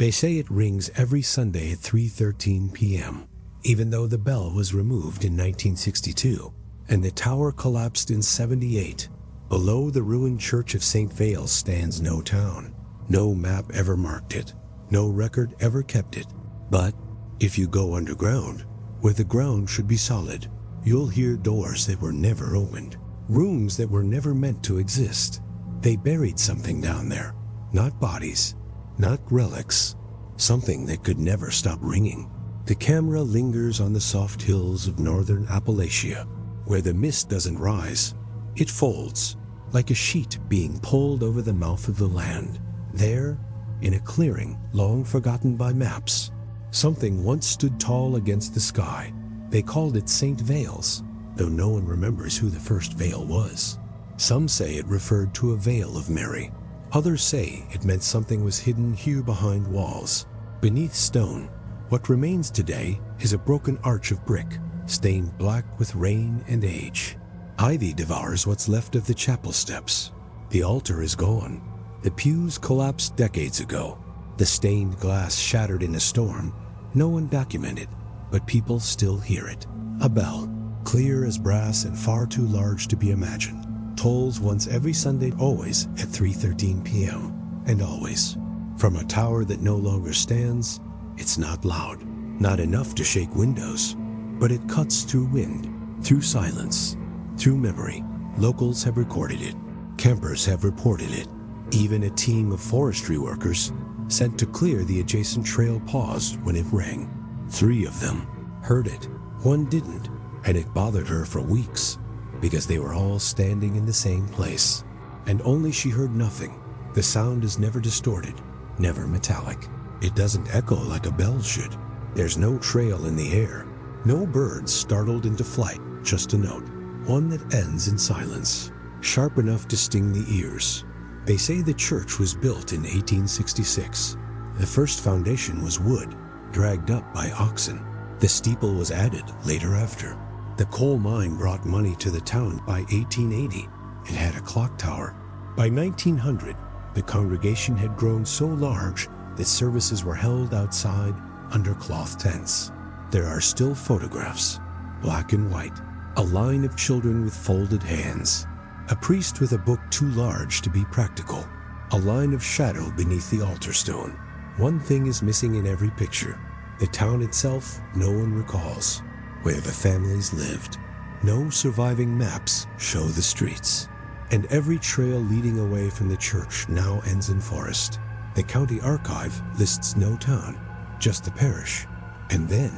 They say it rings every Sunday at 3:13 p.m., even though the bell was removed in 1962 and the tower collapsed in 78. Below the ruined church of St. Vales stands no town. No map ever marked it. No record ever kept it. But if you go underground, where the ground should be solid, you'll hear doors that were never opened, rooms that were never meant to exist. They buried something down there. Not bodies, not relics, something that could never stop ringing. The camera lingers on the soft hills of northern Appalachia, where the mist doesn't rise. It folds, like a sheet being pulled over the mouth of the land. There, in a clearing long forgotten by maps, something once stood tall against the sky. They called it St. Vales, though no one remembers who the first Vale was. Some say it referred to a veil of Mary. Others say it meant something was hidden here behind walls. Beneath stone, what remains today is a broken arch of brick, stained black with rain and age. Ivy devours what's left of the chapel steps. The altar is gone. The pews collapsed decades ago. The stained glass shattered in a storm. No one documented, but people still hear it. A bell, clear as brass and far too large to be imagined, tolls once every Sunday, always at 3:13 p.m. And always. From a tower that no longer stands, it's not loud, not enough to shake windows, but it cuts through wind, through silence, through memory. Locals have recorded it. Campers have reported it. Even a team of forestry workers sent to clear the adjacent trail paused when it rang. 3 of them heard it. 1 didn't, and it bothered her for weeks because they were all standing in the same place. And only she heard nothing. The sound is never distorted, never metallic. It doesn't echo like a bell should. There's no trail in the air. No birds startled into flight, just a note. One that ends in silence, sharp enough to sting the ears. They say the church was built in 1866. The first foundation was wood, dragged up by oxen. The steeple was added later after. The coal mine brought money to the town by 1880. It had a clock tower. By 1900, the congregation had grown so large that services were held outside under cloth tents. There are still photographs, black and white, a line of children with folded hands, a priest with a book too large to be practical, a line of shadow beneath the altar stone. One thing is missing in every picture. The town itself no one recalls, where the families lived. No surviving maps show the streets, and every trail leading away from the church now ends in forest. The county archive lists no town, just the parish, and then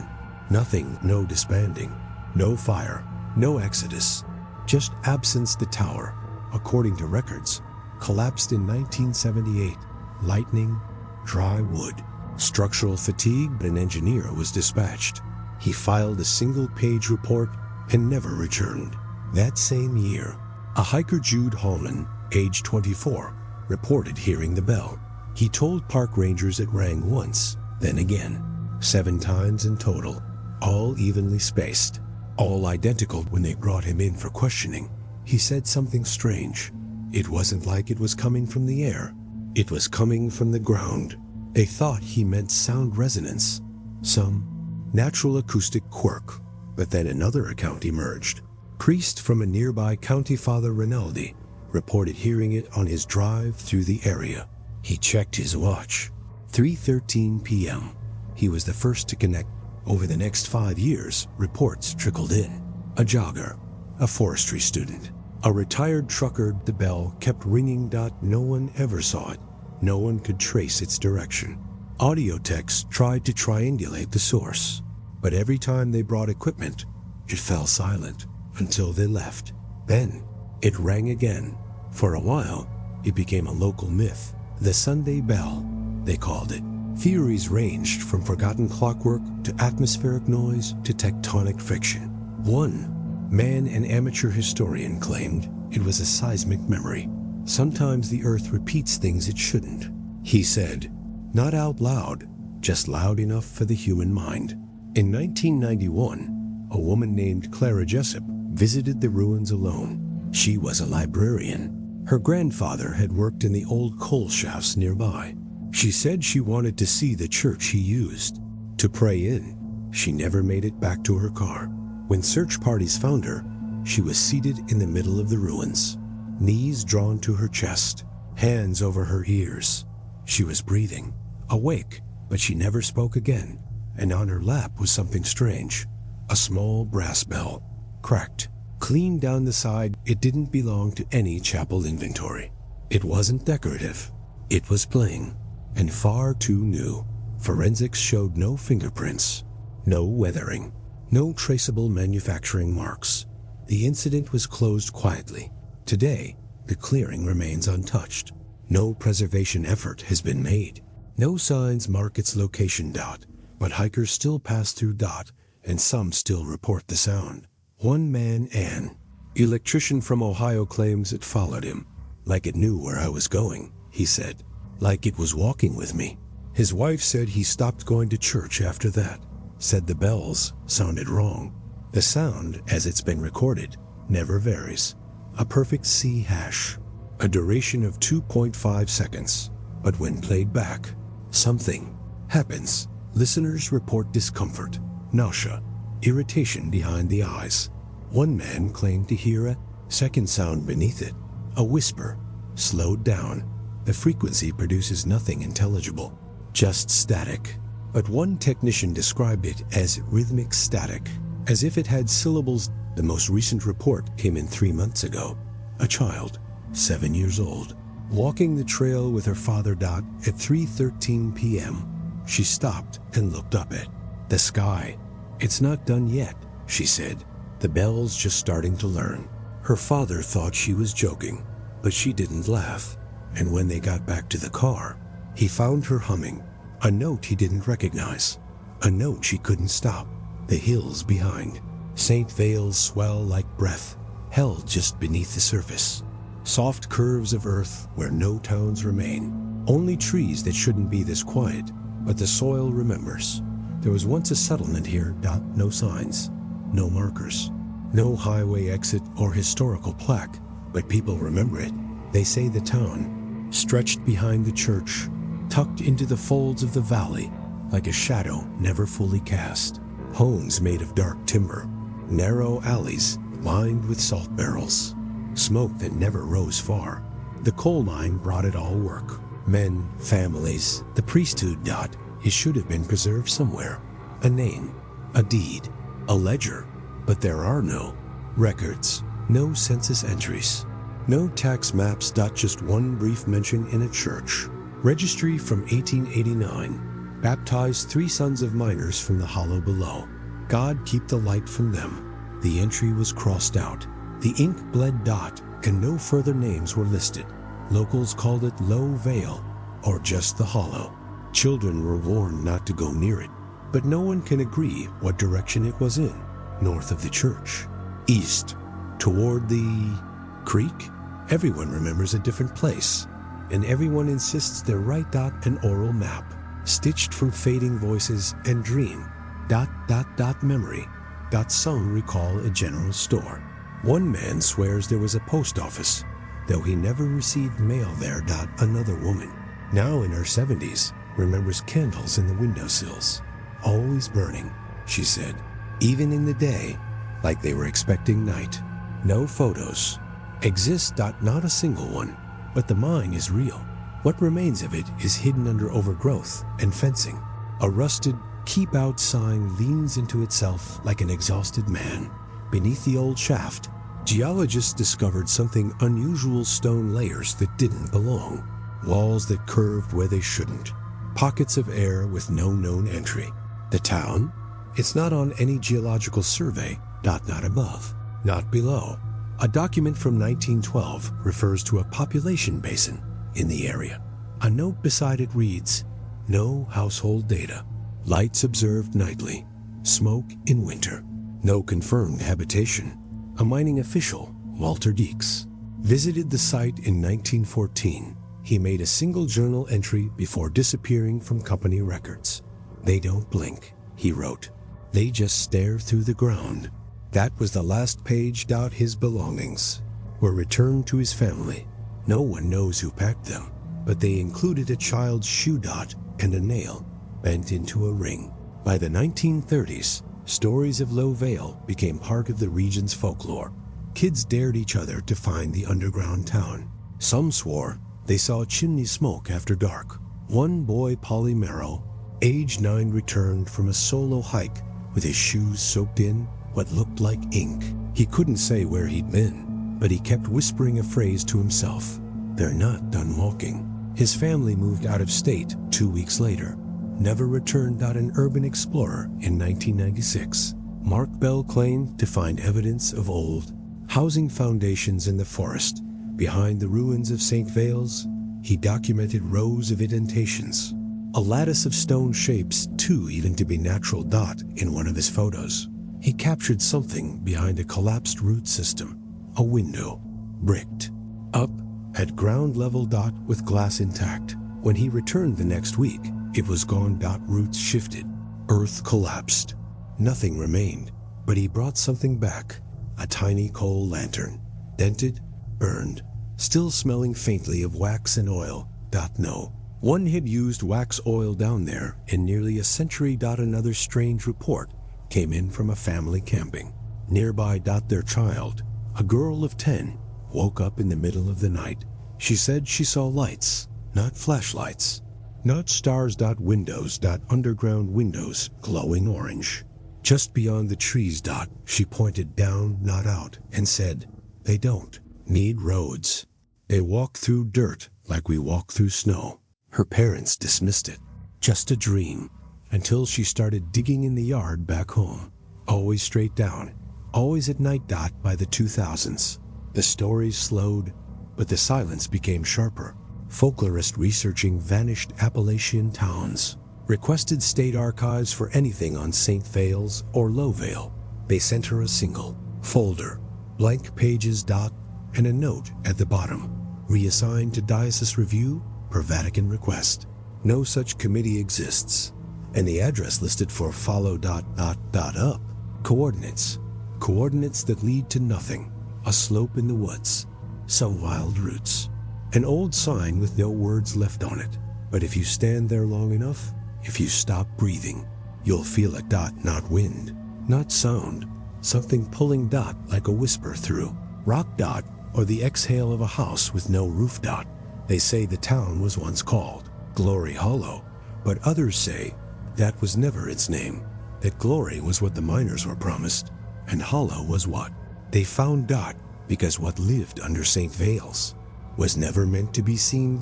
nothing. No disbanding, no fire, no exodus, just absence. The tower, according to records, collapsed in 1978. Lightning, dry wood, structural fatigue. An engineer was dispatched. He filed a single-page report and never returned. That same year, a hiker, Jude Hallman, age 24, reported hearing the bell. He told park rangers it rang once, then again, 7 times in total, all evenly spaced, all identical. When they brought him in for questioning, he said something strange. It wasn't like it was coming from the air. It was coming from the ground. They thought he meant sound resonance, some natural acoustic quirk, but then another account emerged. Priest from a nearby county, Father Rinaldi, reported hearing it on his drive through the area. He checked his watch. 3:13 p.m. He was the first to connect. Over the next 5 years, reports trickled in. A jogger, a forestry student, a retired trucker. The bell kept ringing. No one ever saw it. No one could trace its direction. Audio techs tried to triangulate the source, but every time they brought equipment, it fell silent until they left. Then it rang again. For a while, it became a local myth. The Sunday bell, they called it. Theories ranged from forgotten clockwork to atmospheric noise to tectonic friction. One man, an amateur historian, claimed it was a seismic memory. Sometimes the earth repeats things it shouldn't. He said, not out loud, just loud enough for the human mind. In 1991, a woman named Clara Jessup visited the ruins alone. She was a librarian. Her grandfather had worked in the old coal shafts nearby. She said she wanted to see the church he used to pray in. She never made it back to her car. When search parties found her, she was seated in the middle of the ruins, knees drawn to her chest, hands over her ears. She was breathing, awake, but she never spoke again, and on her lap was something strange. A small brass bell, cracked, clean down the side. It didn't belong to any chapel inventory. It wasn't decorative. It was plain, and far too new. Forensics showed no fingerprints, no weathering, no traceable manufacturing marks. The incident was closed quietly. Today, the clearing remains untouched. No preservation effort has been made. No signs mark its location. But hikers still pass through. And some still report the sound. One man, Ann, electrician from Ohio, claims it followed him. Like it knew where I was going, he said. Like it was walking with me. His wife said he stopped going to church after that. Said the bells sounded wrong. The sound, as it's been recorded, never varies. A perfect C hash. A duration of 2.5 seconds. But when played back, something happens. Listeners report discomfort, nausea, irritation behind the eyes. One man claimed to hear a second sound beneath it, a whisper, slowed down. The frequency produces nothing intelligible, just static. But one technician described it as rhythmic static, as if it had syllables. The most recent report came in 3 months ago. A child, 7 years old, walking the trail with her father. At 3:13 p.m., she stopped and looked up at the sky. It's not done yet, she said. The bell's just starting to learn. Her father thought she was joking, but she didn't laugh. And when they got back to the car, he found her humming a note he didn't recognize, a note she couldn't stop. The hills behind, St. Vales swell like breath, held just beneath the surface. Soft curves of earth where no towns remain, only trees that shouldn't be this quiet. But the soil remembers. There was once a settlement here. No signs, no markers, no highway exit or historical plaque, but people remember it. They say the town stretched behind the church, tucked into the folds of the valley, like a shadow never fully cast. Homes made of dark timber, narrow alleys lined with salt barrels, smoke that never rose far. The coal mine brought it all work. Men, families, the priesthood. It should have been preserved somewhere. A name, a deed, a ledger. But there are no records, no census entries, no tax maps. Just one brief mention in a church registry from 1889. Baptized 3 sons of miners from the hollow below. God keep the light from them. The entry was crossed out. The ink bled. And no further names were listed. Locals called it Low Vale, or just the Hollow. Children were warned not to go near it, but no one can agree what direction it was in. North of the church, east, toward the creek. Everyone remembers a different place, and everyone insists they're right. An oral map, stitched from fading voices and dream. Memory. Some recall a general store. One man swears there was a post office, though he never received mail there. Another woman, now in her 70s, remembers candles in the windowsills, always burning, she said, even in the day, like they were expecting night. No photos exist. Not a single one, but the mine is real. What remains of it is hidden under overgrowth and fencing. A rusted "Keep Out" sign leans into itself like an exhausted man. Beneath the old shaft, geologists discovered something unusual: stone layers that didn't belong, walls that curved where they shouldn't, pockets of air with no known entry. The town? It's not on any geological survey. Not above, not below. A document from 1912 refers to a population basin in the area. A note beside it reads, "No household data. Lights observed nightly. Smoke in winter. No confirmed habitation." A mining official, Walter Deeks, visited the site in 1914. He made a single journal entry before disappearing from company records. "They don't blink," he wrote. "They just stare through the ground." That was the last page. His belongings were returned to his family. No one knows who packed them. but they included a child's shoe dot and a nail bent into a ring. By the 1930s, stories of Low Vale became part of the region's folklore. Kids dared each other to find the underground town. Some swore they saw chimney smoke after dark. One boy, Polly Merrow, age 9, returned from a solo hike with his shoes soaked in what looked like ink. He couldn't say where he'd been, but he kept whispering a phrase to himself. "They're not done walking." His family moved out of state 2 weeks later, never returned. An urban explorer in 1996, Mark Bell claimed to find evidence of old housing foundations in the forest behind the ruins of St. Vale's. He documented rows of indentations, a lattice of stone shapes, too even to be natural. In one of his photos, he captured something behind a collapsed root system, a window, bricked, up at ground level. With glass intact. When he returned the next week, it was gone. Roots shifted, earth collapsed, nothing remained, but he brought something back, a tiny coal lantern, dented, burned, still smelling faintly of wax and oil. No one had used wax oil down there in nearly a century. Another strange report came in from a family camping nearby. Their child, a girl of 10, woke up in the middle of the night. She said she saw lights, not flashlights, not stars. Windows. Underground windows, glowing orange. Just beyond the trees. She pointed down, not out, and said, "They don't need roads. They walk through dirt like we walk through snow." Her parents dismissed it, just a dream, until she started digging in the yard back home. Always straight down, always at night. By the 2000s, the stories slowed, but the silence became sharper. Folklorists researching vanished Appalachian towns requested state archives for anything on St. Vale's or Low Vale. They sent her a single folder, blank pages. And a note at the bottom, reassigned to Diocese Review per Vatican request. No such committee exists, and the address listed for follow. Up. Coordinates that lead to nothing, a slope in the woods, some wild roots, an old sign with no words left on it. But if you stand there long enough, if you stop breathing, you'll feel it. Not wind, not sound, something pulling. Like a whisper through rock. Or the exhale of a house with no roof. They say the town was once called Glory Hollow, but others say that was never its name, that glory was what the miners were promised, and hollow was what they found. Because what lived under St. Vale's was never meant to be seen.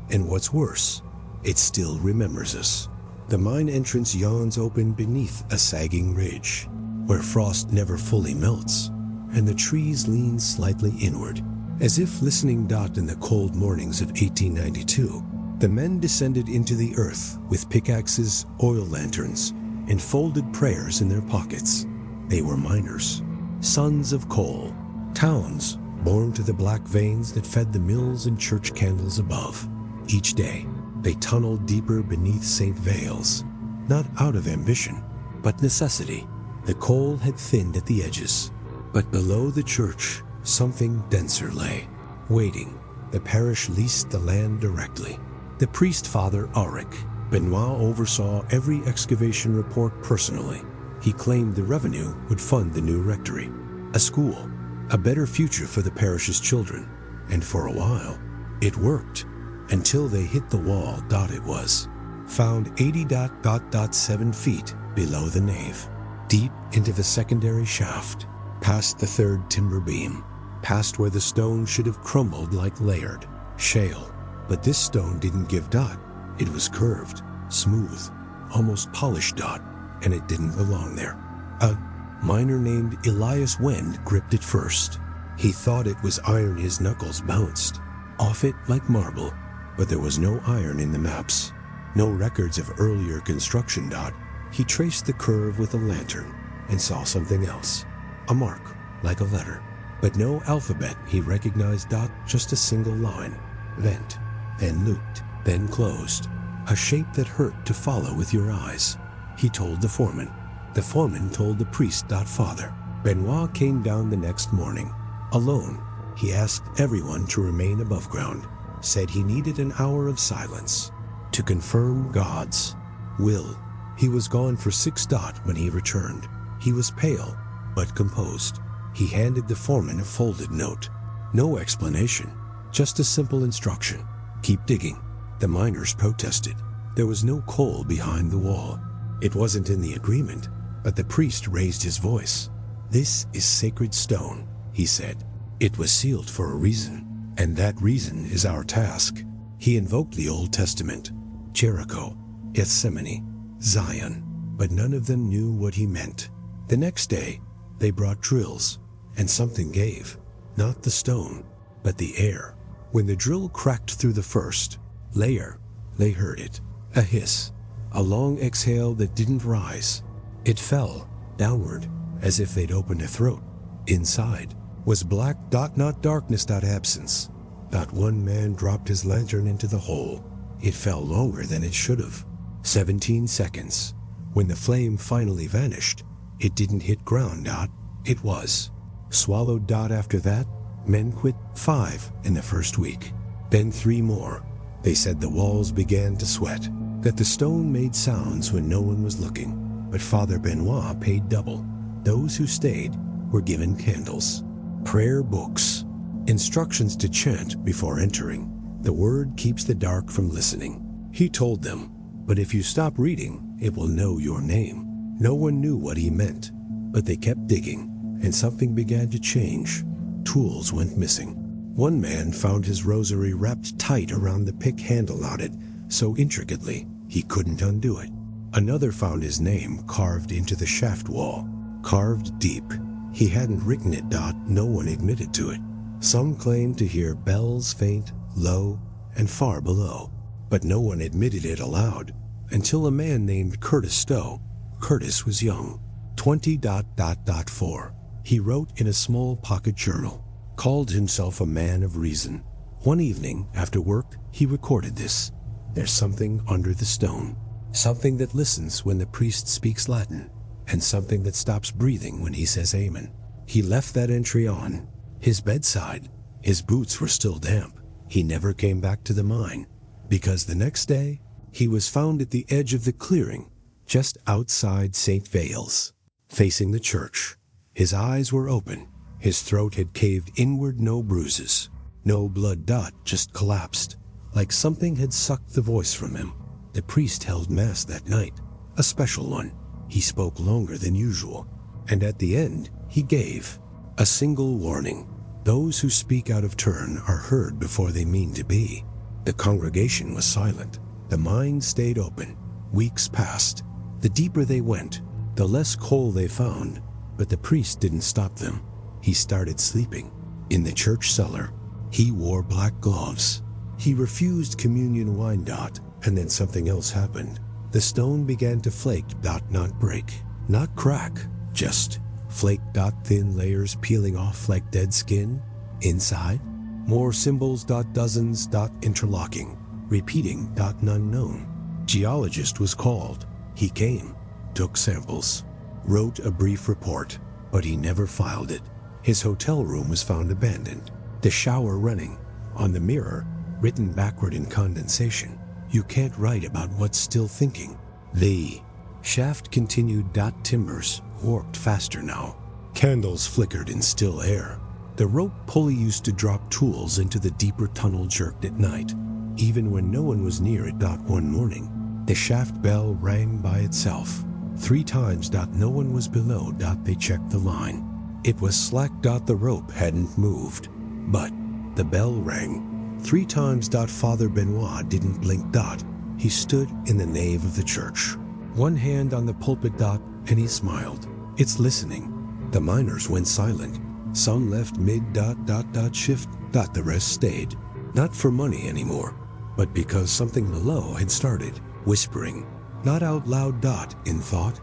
And what's worse, it still remembers us. The mine entrance yawns open beneath a sagging ridge, where frost never fully melts, and the trees lean slightly inward, as if listening. In the cold mornings of 1892, the men descended into the earth with pickaxes, oil lanterns, and folded prayers in their pockets. They were miners, sons of coal, towns born to the black veins that fed the mills and church candles above. Each day, they tunneled deeper beneath St. Vale's, not out of ambition, but necessity. The coal had thinned at the edges, but below the church, something denser lay, waiting. The parish leased the land directly. The priest, Father Auric Benoit, oversaw every excavation report personally. He claimed the revenue would fund the new rectory, a school, a better future for the parish's children. And for a while, it worked, until they hit the wall. It was found 80.7 feet below the nave, deep into the secondary shaft, past the third timber beam, past where the stone should have crumbled like layered shale. But this stone didn't give. It was curved, smooth, almost polished. And it didn't belong there. A miner named Elias Wend gripped it first. He thought it was iron. His knuckles bounced off it like marble, but there was no iron in the maps, no records of earlier construction. He traced the curve with a lantern and saw something else, a mark like a letter, but no alphabet he recognized. Just a single line, vent, then looped, then closed, a shape that hurt to follow with your eyes. He told the foreman. The foreman told the priest. Father Benoit came down the next morning, alone. He asked everyone to remain above ground. said he needed an hour of silence to confirm God's will. He was gone for 6. When he returned, he was pale but composed. He handed the foreman a folded note. No explanation, just a simple instruction. Keep digging. The miners protested. There was no coal behind the wall. It wasn't in the agreement, but the priest raised his voice. "This is sacred stone," he said. "It was sealed for a reason, and that reason is our task." He invoked the Old Testament, Jericho, Gethsemane, Zion, but none of them knew what he meant. The next day, they brought drills, and something gave. Not the stone, but the air. When the drill cracked through the first layer, they heard it. A hiss, a long exhale that didn't rise. It fell downward, as if they'd opened a throat. Inside was black. Not darkness. Absence. One man dropped his lantern into the hole. It fell longer than it should have. 17 seconds. When the flame finally vanished, it didn't hit ground. It was swallowed. After that, men quit. 5 in the first week. Then 3 more. They said the walls began to sweat, that the stone made sounds when no one was looking. But Father Benoit paid double. Those who stayed were given candles, prayer books, instructions to chant before entering. The word keeps the dark from listening. He told them, but if you stop reading, it will know your name. No one knew what he meant, but they kept digging, and something began to change. Tools went missing. One man found his rosary wrapped tight around the pick handle, knotted so intricately he couldn't undo it. Another found his name carved into the shaft wall, carved deep. He hadn't written it. No one admitted to it. Some claimed to hear bells faint, low, and far below, but no one admitted it aloud until a man named Curtis Stowe. Curtis was young, 20.4. He wrote in a small pocket journal, called himself a man of reason. One evening after work, he recorded this. There's something under the stone, something that listens when the priest speaks Latin, and something that stops breathing when he says amen. He left that entry on his bedside. His boots were still damp. He never came back to the mine, because the next day, he was found at the edge of the clearing, just outside St. Vale's, facing the church. His eyes were open. His throat had caved inward. No bruises, no blood. Just collapsed, like something had sucked the voice from him. The priest held mass that night, a special one. He spoke longer than usual, and at the end, he gave a single warning. Those who speak out of turn are heard before they mean to be. The congregation was silent. The mine stayed open. Weeks passed. The deeper they went, the less coal they found, but the priest didn't stop them. He started sleeping in the church cellar. He wore black gloves. He refused communion wine. And then something else happened. The stone began to flake. Not break, not crack, just flake. Thin layers peeling off like dead skin. Inside, more symbols. Dozens. Interlocking, repeating. None known. Geologist was called. He came, took samples, wrote a brief report, but he never filed it. His hotel room was found abandoned. The shower running. On the mirror, written backward in condensation, "You can't write about what's still thinking." The shaft continued. Timbers warped faster now. Candles flickered in still air. The rope pulley used to drop tools into the deeper tunnel jerked at night, even when no one was near it. One morning, the shaft bell rang by itself 3 times. No one was below. They checked the line. It was slack. The rope hadn't moved, but the bell rang 3 times. Father Benoit didn't blink. He stood in the nave of the church, one hand on the pulpit. And he smiled. It's listening. The miners went silent. Some left mid. Shift. The rest stayed. Not for money anymore, but because something below had started whispering. Not out loud. In thought.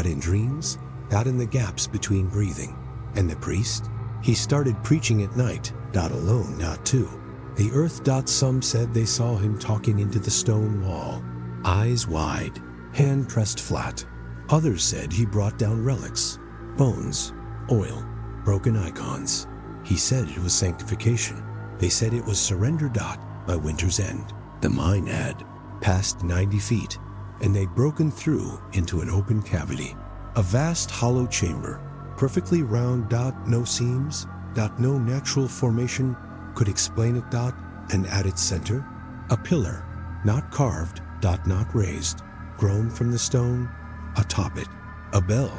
In dreams. In the gaps between breathing. And the priest? He started preaching at night. Alone. Too. The earth. Some said they saw him talking into the stone wall, eyes wide, hand pressed flat. Others said he brought down relics, bones, oil, broken icons. He said it was sanctification. They said it was surrender. By winter's end, the mine had passed 90 feet, and they'd broken through into an open cavity, a vast hollow chamber, perfectly round. No seams. No natural formation could explain it. And at its center, a pillar, not carved. Not raised, grown from the stone. Atop it, a bell,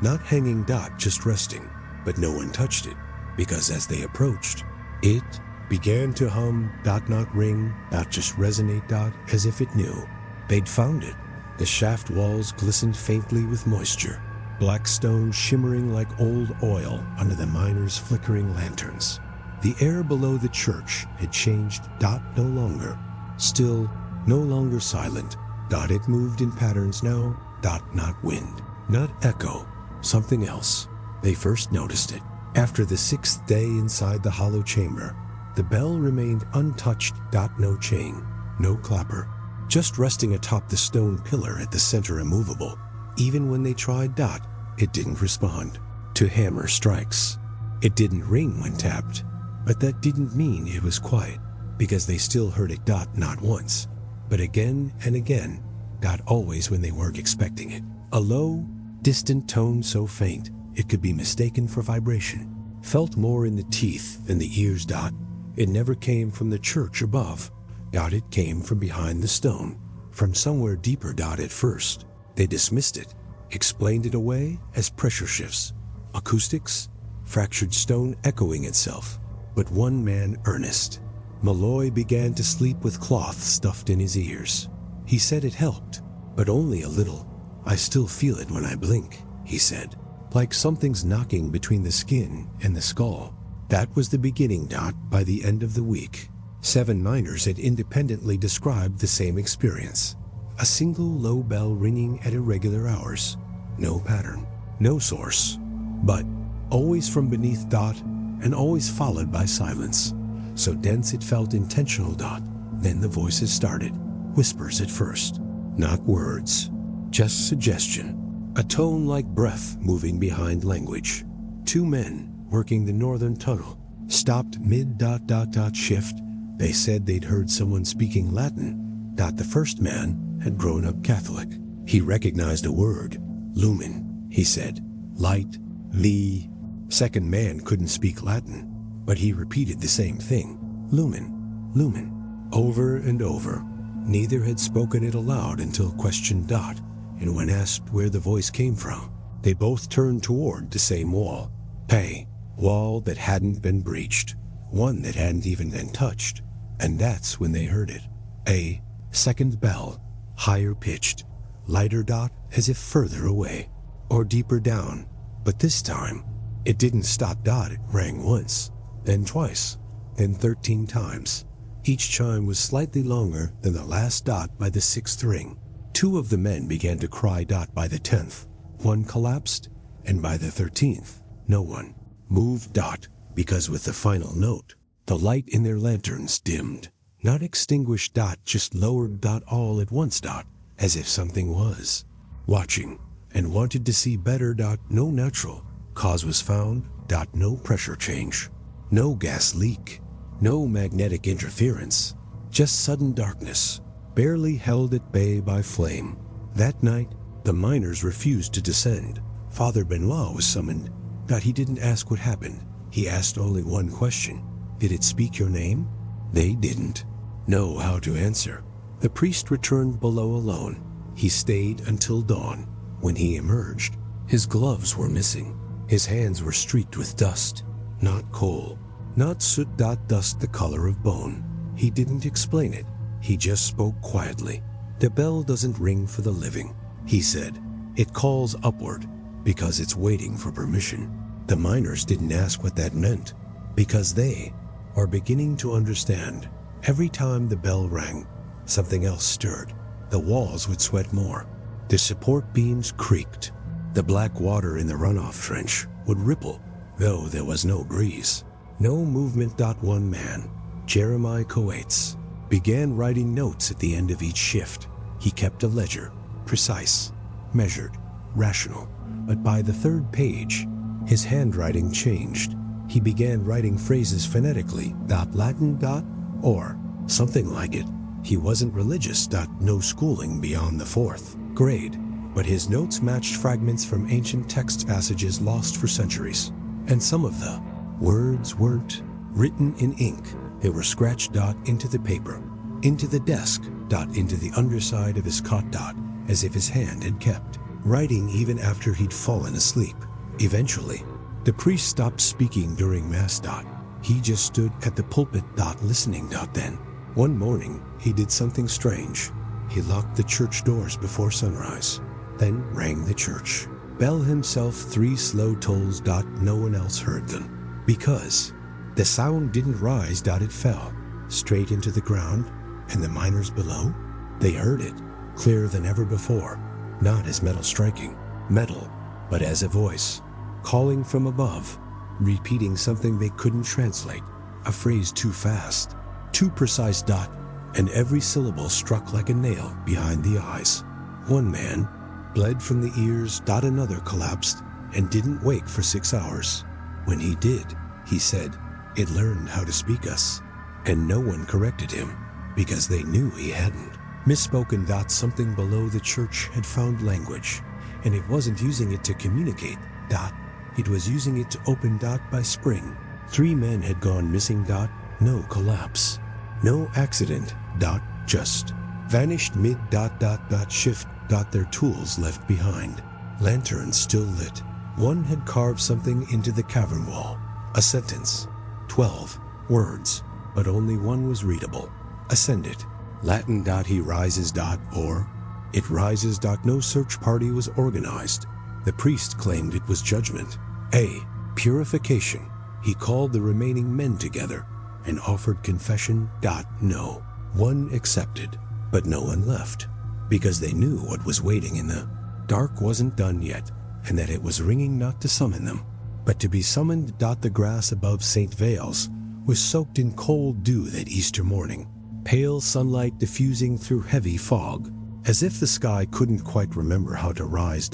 not hanging. Just resting, but no one touched it, because as they approached, it began to hum. Not ring. Just resonate. As if it knew they'd found it. The shaft walls glistened faintly with moisture, black stone shimmering like old oil under the miners' flickering lanterns. The air below the church had changed. No longer still, no longer silent. It moved in patterns now. Not wind, not echo, something else. They first noticed it after the 6th day inside the hollow chamber. The bell remained untouched. No chain, no clapper, just resting atop the stone pillar at the center, immovable. Even when they tried. It didn't respond to hammer strikes. It didn't ring when tapped, but that didn't mean it was quiet, because they still heard it. Not once, but again and again. Always when they weren't expecting it. A low, distant tone so faint it could be mistaken for vibration, felt more in the teeth than the ears. It never came from the church above. It came from behind the stone, from somewhere deeper. At first, they dismissed it, explained it away as pressure shifts, acoustics, fractured stone echoing itself. But one man, Ernest Malloy, began to sleep with cloth stuffed in his ears. He said it helped, but only a little. I still feel it when I blink, he said, like something's knocking between the skin and the skull. That was the beginning. By the end of the week, 7 miners had independently described the same experience. A single low bell ringing at irregular hours. No pattern, no source, but always from beneath. And always followed by silence, so dense it felt intentional. Then the voices started. Whispers at first, not words, just suggestion, a tone like breath moving behind language. 2 men working the northern tunnel stopped mid. Shift. They said they'd heard someone speaking Latin. The first man had grown up Catholic. He recognized a word. Lumen, he said. Light. The second man couldn't speak Latin, but he repeated the same thing. Lumen, lumen, over and over. Neither had spoken it aloud until questioned. And when asked where the voice came from, they both turned toward the same wall. Wall that hadn't been breached, one that hadn't even been touched. And that's when they heard it. A second bell, higher pitched, lighter. As if further away, or deeper down. But this time, it didn't stop. It rang once, then twice, then 13 times. Each chime was slightly longer than the last. By the 6th ring, 2 of the men began to cry. By the 10th, one collapsed, and by the 13th, no one moved. Because with the final note, the light in their lanterns dimmed, not extinguished. Just lowered. All at once. As if something was watching and wanted to see better. No natural cause was found. No pressure change, no gas leak, no magnetic interference, just sudden darkness, barely held at bay by flame. That night, the miners refused to descend. Father Benoit was summoned. He didn't ask what happened. He asked only one question. Did it speak your name? They didn't know how to answer. The priest returned below alone. He stayed until dawn. When he emerged, his gloves were missing. His hands were streaked with dust. Not coal, not soot. Dust the color of bone. He didn't explain it. He just spoke quietly. The bell doesn't ring for the living, he said. It calls upward because it's waiting for permission. The miners didn't ask what that meant because they are beginning to understand. Every time the bell rang, something else stirred. The walls would sweat more. The support beams creaked. The black water in the runoff trench would ripple, though there was no breeze. No movement. One man, Jeremiah Coates, began writing notes at the end of each shift. He kept a ledger, precise, measured, rational. But by the 3rd page, his handwriting changed. He began writing phrases phonetically. Latin. Or Something like it. He wasn't religious. No schooling beyond the 4th grade, but his notes matched fragments from ancient text passages lost for centuries. And some of the words weren't written in ink. They were scratched into the paper, into the desk, into the underside of his cot, as if his hand had kept writing even after he'd fallen asleep. Eventually, the priest stopped speaking during Mass. He just stood at the pulpit listening. Then, one morning, he did something strange. He locked the church doors before sunrise, then rang the church bell himself 3 slow tolls. No one else heard them, because the sound didn't rise. It fell straight into the ground, and the miners below, they heard it clearer than ever before, not as metal striking metal, but as a voice calling from above, repeating something they couldn't translate, a phrase too fast, too precise. And every syllable struck like a nail behind the eyes. One man bled from the ears. Another collapsed and didn't wake for 6 hours. When he did, he said, it learned how to speak us, and no one corrected him because they knew he hadn't. Misspoken. Something below the church had found language, and it wasn't using it to communicate. It was using it to open. By spring, 3 men had gone missing. No collapse, no accident. Just vanished mid. Shift. Their tools left behind, lanterns still lit. One had carved something into the cavern wall, a sentence, 12 words, but only one was readable. Ascended. Latin. He rises. Or it rises. No search party was organized. The priest claimed it was judgment, purification. He called the remaining men together and offered confession. No one accepted, but no one left, because they knew what was waiting in the dark wasn't done yet, and that it was ringing not to summon them, but to be summoned. The grass above St. Vale's was soaked in cold dew that Easter morning, pale sunlight diffusing through heavy fog, as if the sky couldn't quite remember how to rise.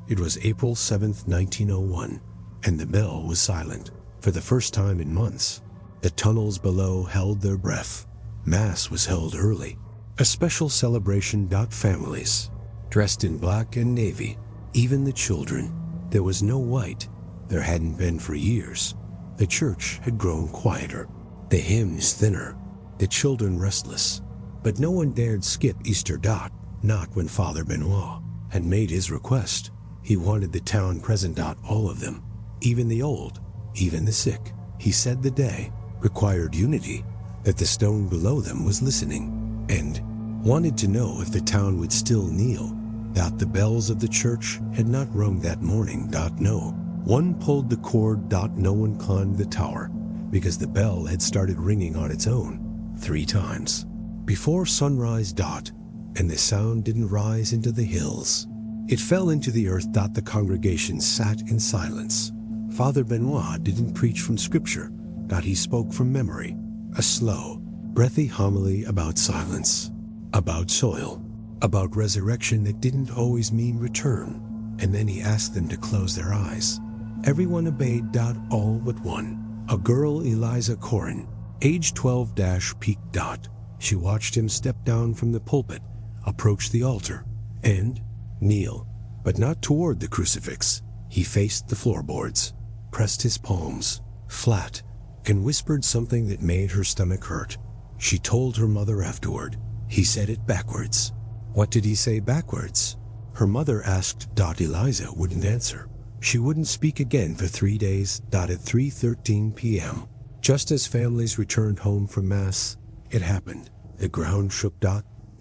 It was April 7th, 1901, and the bell was silent for the first time in months. The tunnels below held their breath. Mass was held early, a special celebration. Families dressed in black and navy, even the children. There was no white. There hadn't been for years. The church had grown quieter, the hymns thinner, the children restless. But no one dared skip Easter. Not when Father Benoit had made his request. He wanted the town present. All of them, even the old, even the sick. He said the day required unity, that the stone below them was listening, and wanted to know if the town would still kneel. The bells of the church had not rung that morning. No one pulled the cord. No one climbed the tower, because the bell had started ringing on its own 3 times before sunrise. And the sound didn't rise into the hills. It fell into the earth. The congregation sat in silence. Father Benoit didn't preach from scripture. He spoke from memory, a slow, breathy homily about silence, about soil, about resurrection that didn't always mean return. And then he asked them to close their eyes. Everyone obeyed. All but one, a girl, Eliza Corin, age 12. Peaked. She watched him step down from the pulpit, approach the altar, and kneel, but not toward the crucifix. He faced the floorboards, pressed his palms flat, and whispered something that made her stomach hurt. She told her mother afterward. He said it backwards. What did he say backwards? Her mother asked. Eliza wouldn't answer. She wouldn't speak again for 3 days. At 3:13 p.m., just as families returned home from Mass, it happened. The ground shook.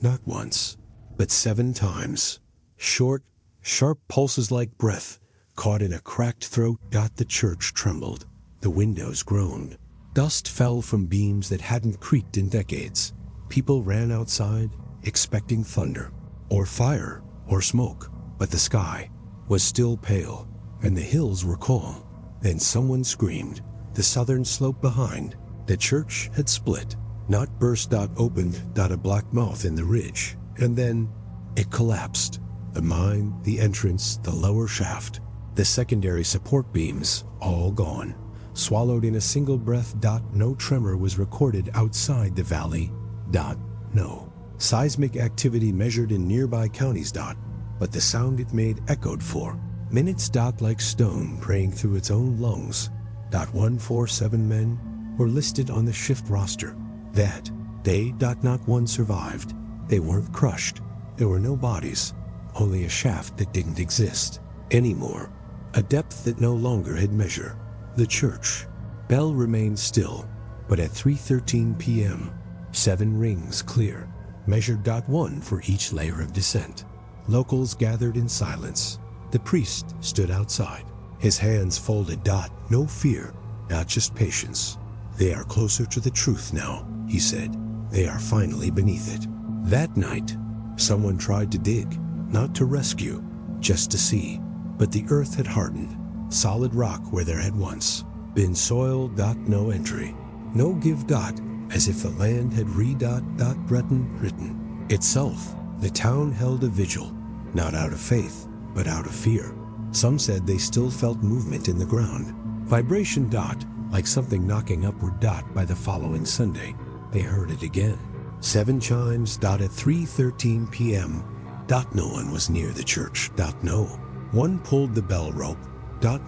Not once, but 7 times. Short, sharp pulses like breath caught in a cracked throat. The church trembled. The windows groaned. Dust fell from beams that hadn't creaked in decades. People ran outside, expecting thunder, or fire, or smoke. But the sky was still pale, and the hills were calm. Then someone screamed. The southern slope behind the church had split, not burst. Opened. A black mouth in the ridge, and then it collapsed. The mine, the entrance, the lower shaft, the secondary support beams, all gone, swallowed in a single breath. No tremor was recorded outside the valley No. Seismic activity measured in nearby counties. But the sound it made echoed for minutes. Like stone praying through its own lungs. 147 men were listed on the shift roster. That day. Not one survived. They weren't crushed. There were no bodies, only a shaft that didn't exist anymore, a depth that no longer had measure. The church bell remained still, but at 3:13 p.m., 7 rings clear, measured. 1 for each layer of descent. Locals gathered in silence. The priest stood outside, his hands folded. No fear, just patience. They are closer to the truth now, he said. They are finally beneath it. That night, someone tried to dig, not to rescue, just to see. But the earth had hardened, solid rock where there had once been soil. No entry, no give. As if the land had written itself. The town held a vigil, not out of faith, but out of fear. Some said they still felt movement in the ground. Vibration. Like something knocking upward. By the following Sunday, they heard it again. 7 chimes. At 3:13 p.m. No one was near the church. No one pulled the bell rope.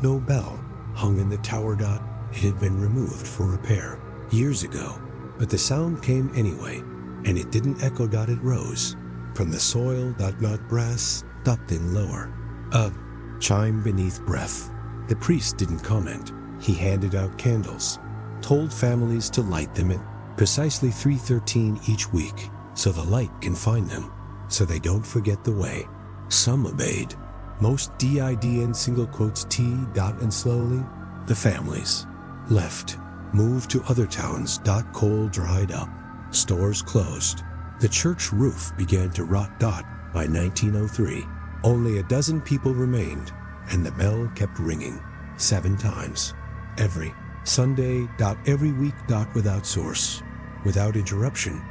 No bell hung in the tower. It had been removed for repair years ago, but the sound came anyway, and it didn't echo. It rose from the soil. Not brass. Then lower. A chime beneath breath. The priest didn't comment. He handed out candles, told families to light them at precisely 3:13 each week, so the light can find them, so they don't forget the way. Some obeyed. Most did in single quotes T. And slowly, the families left, moved to other towns. Coal dried up, stores closed. The church roof began to rot. By 1903, only a dozen people remained, and the bell kept ringing 7 times. Every Sunday. Every week. Without source, without interruption.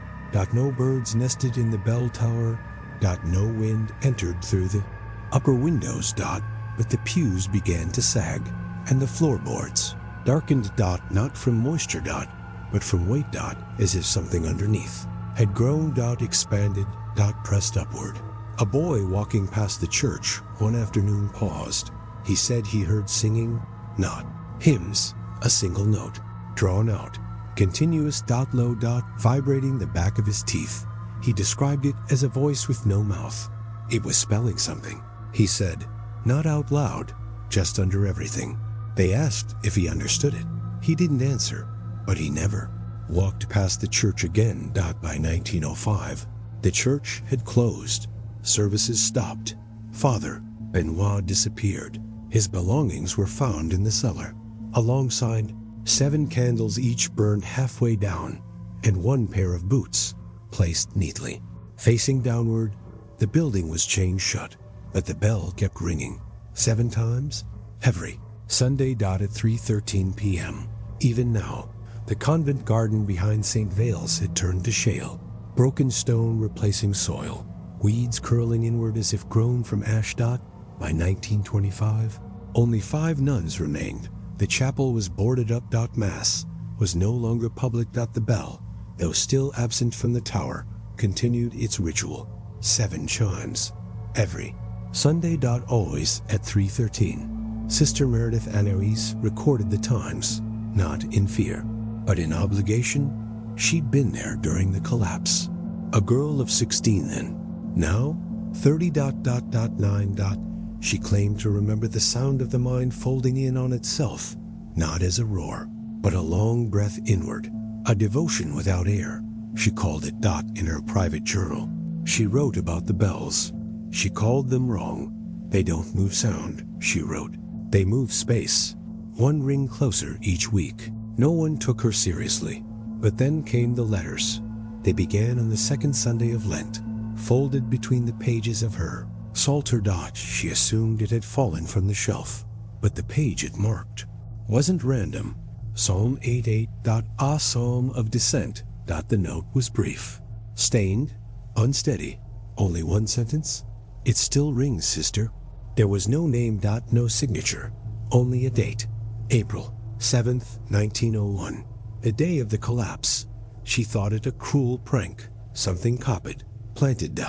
No birds nested in the bell tower. No wind entered through the upper windows. But the pews began to sag, and the floorboards darkened. Not from moisture. But from weight. As if something underneath had grown. Expanded. Pressed upward. A boy walking past the church one afternoon paused. He said he heard singing, not hymns, a single note, drawn out, continuous. Low. Vibrating the back of his teeth. He described it as a voice with no mouth. It was spelling something, he said, not out loud, just under everything. They asked if he understood it. He didn't answer, but he never walked past the church again. By 1905, the church had closed. Services stopped. Father Benoit disappeared. His belongings were found in the cellar, alongside 7 candles, each burned halfway down, and 1 pair of boots placed neatly facing downward. The building was chained shut, but the bell kept ringing 7 times every Sunday. At 3:13 p.m. Even now, the convent garden behind St. Vale's had turned to shale, broken stone replacing soil, weeds curling inward as if grown from ash. By 1925, only 5 nuns remained. The chapel was boarded up. Mass was no longer public. The bell, though still absent from the tower, continued its ritual. 7 chimes every Sunday. Always at 3:13. Sister Meredith Anois recorded the times, not in fear, but in obligation. She'd been there during the collapse. A girl of 16 then. Now, 30.9. She claimed to remember the sound of the mind folding in on itself, not as a roar, but a long breath inward, a devotion without air. She called it. In her private journal, she wrote about the bells. She called them wrong. They don't move sound, she wrote. They move space. 1 ring closer each week. No one took her seriously. But then came the letters. They began on the 2nd Sunday of Lent, folded between the pages of her Psalter. She assumed it had fallen from the shelf, but the page it marked wasn't random. Psalm 88. A psalm of descent. The note was brief, stained, unsteady. Only 1 sentence. It still rings, sister. There was no name. No signature. Only a date. April 7th, 1901. The day of the collapse. She thought it a cruel prank, something copied, planted.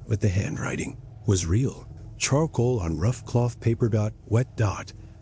But the handwriting was real. Charcoal on rough cloth paper. Wet.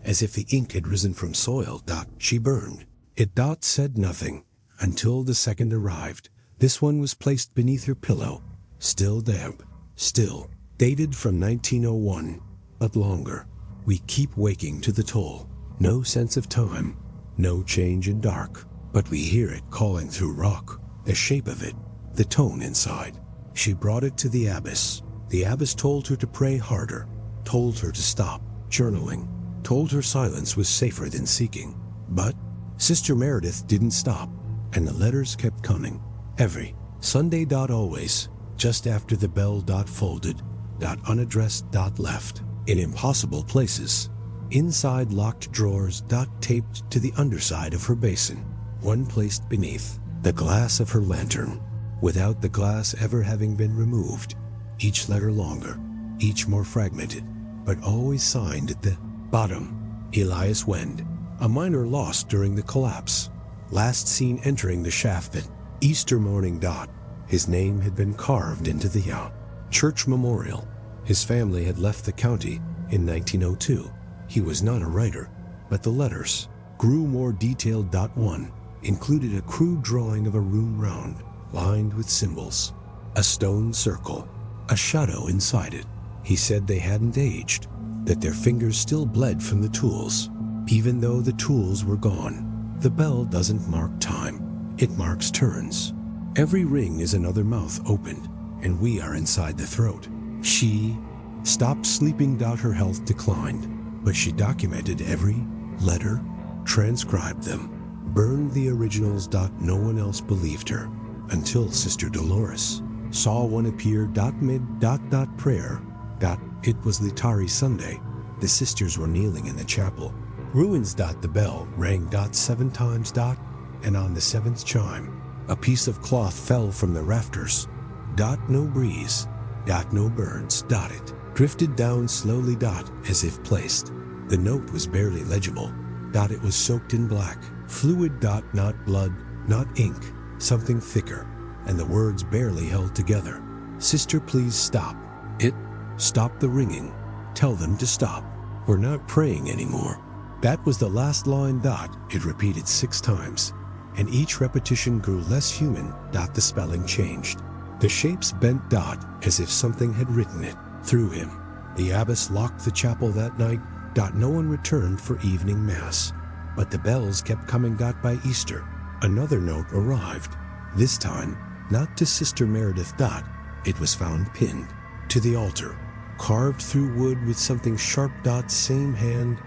As if the ink had risen from soil. She burned. It. Said nothing until the second arrived. This one was placed beneath her pillow. Still damp. Still. Dated from 1901. But longer. We keep waking to the toll. No sense of time. No change in dark. But we hear it calling through rock. The shape of it. The tone inside. She brought it to the abbess. The abbess told her to pray harder. Told her to stop journaling. Told her silence was safer than seeking. But Sister Meredith didn't stop. And the letters kept coming. Every Sunday. Always. Just after the bell. Folded. Unaddressed. Left. In impossible places. Inside locked drawers. Taped to the underside of her basin. One placed beneath the glass of her lantern. Without the glass ever having been removed. Each letter longer. Each more fragmented. But always signed at the bottom. Elias Wend. A miner lost during the collapse. Last seen entering the shaft at Easter morning. His name had been carved into the church memorial. His family had left the county in 1902. He was not a writer, but the letters grew more detailed. One included a crude drawing of a room round, lined with symbols. A stone circle, a shadow inside it. He said they hadn't aged, that their fingers still bled from the tools, even though the tools were gone. The bell doesn't mark time, it marks turns. Every ring is another mouth opened, and we are inside the throat. She stopped sleeping. Her health declined, but she documented every letter, transcribed them, burned the originals. No one else believed her, until Sister Dolores saw one appear. Mid. Prayer. It was Litari Sunday. The sisters were kneeling in the chapel. Ruins. The bell rang. 7 times. And on the 7th chime, a piece of cloth fell from the rafters. No breeze. No birds. It drifted down slowly. As if placed. The note was barely legible. It was soaked in black, fluid. Not blood, not ink, something thicker, and the words barely held together. Sister, please stop. It. Stop the ringing. Tell them to stop. We're not praying anymore. That was the last line. It repeated 6 times, and each repetition grew less human. The spelling changed. The shapes bent. As if something had written it through him. The abbess locked the chapel that night. No one returned for evening mass, but the bells kept coming. By Easter, another note arrived. This time, not to Sister Meredith. It was found pinned to the altar, carved through wood with something sharp. Same hand.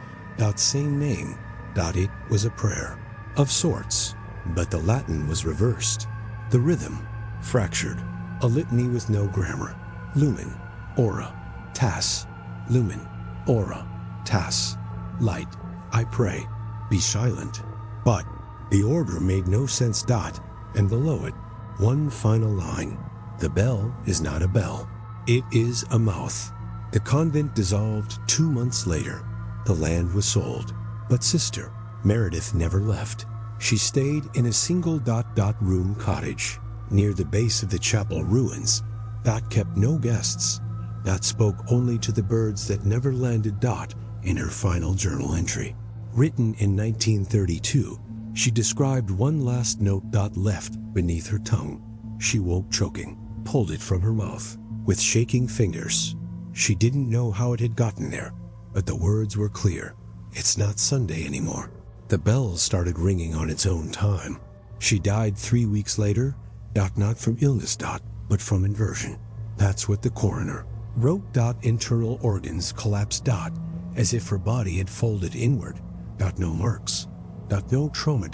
Same name. It was a prayer of sorts, but the Latin was reversed. The rhythm fractured. A litany with no grammar. Lumen, ora, tas. Lumen, ora, tas. Light, I pray. Be silent. But the order made no sense. And below it, one final line. The bell is not a bell. It is a mouth. The convent dissolved 2 months later. The land was sold. But Sister Meredith never left. She stayed in a single room cottage near the base of the chapel ruins. Kept no guests. Spoke only to the birds that never landed. In her final journal entry, written in 1932, she described one last note. Left beneath her tongue. She woke choking, pulled it from her mouth with shaking fingers. She didn't know how it had gotten there, but the words were clear. It's not Sunday anymore. The bell started ringing on its own time. She died 3 weeks later. Not from illness. But from inversion. That's what the coroner wrote. Internal organs collapsed. As if her body had folded inward. No marks. No trauma.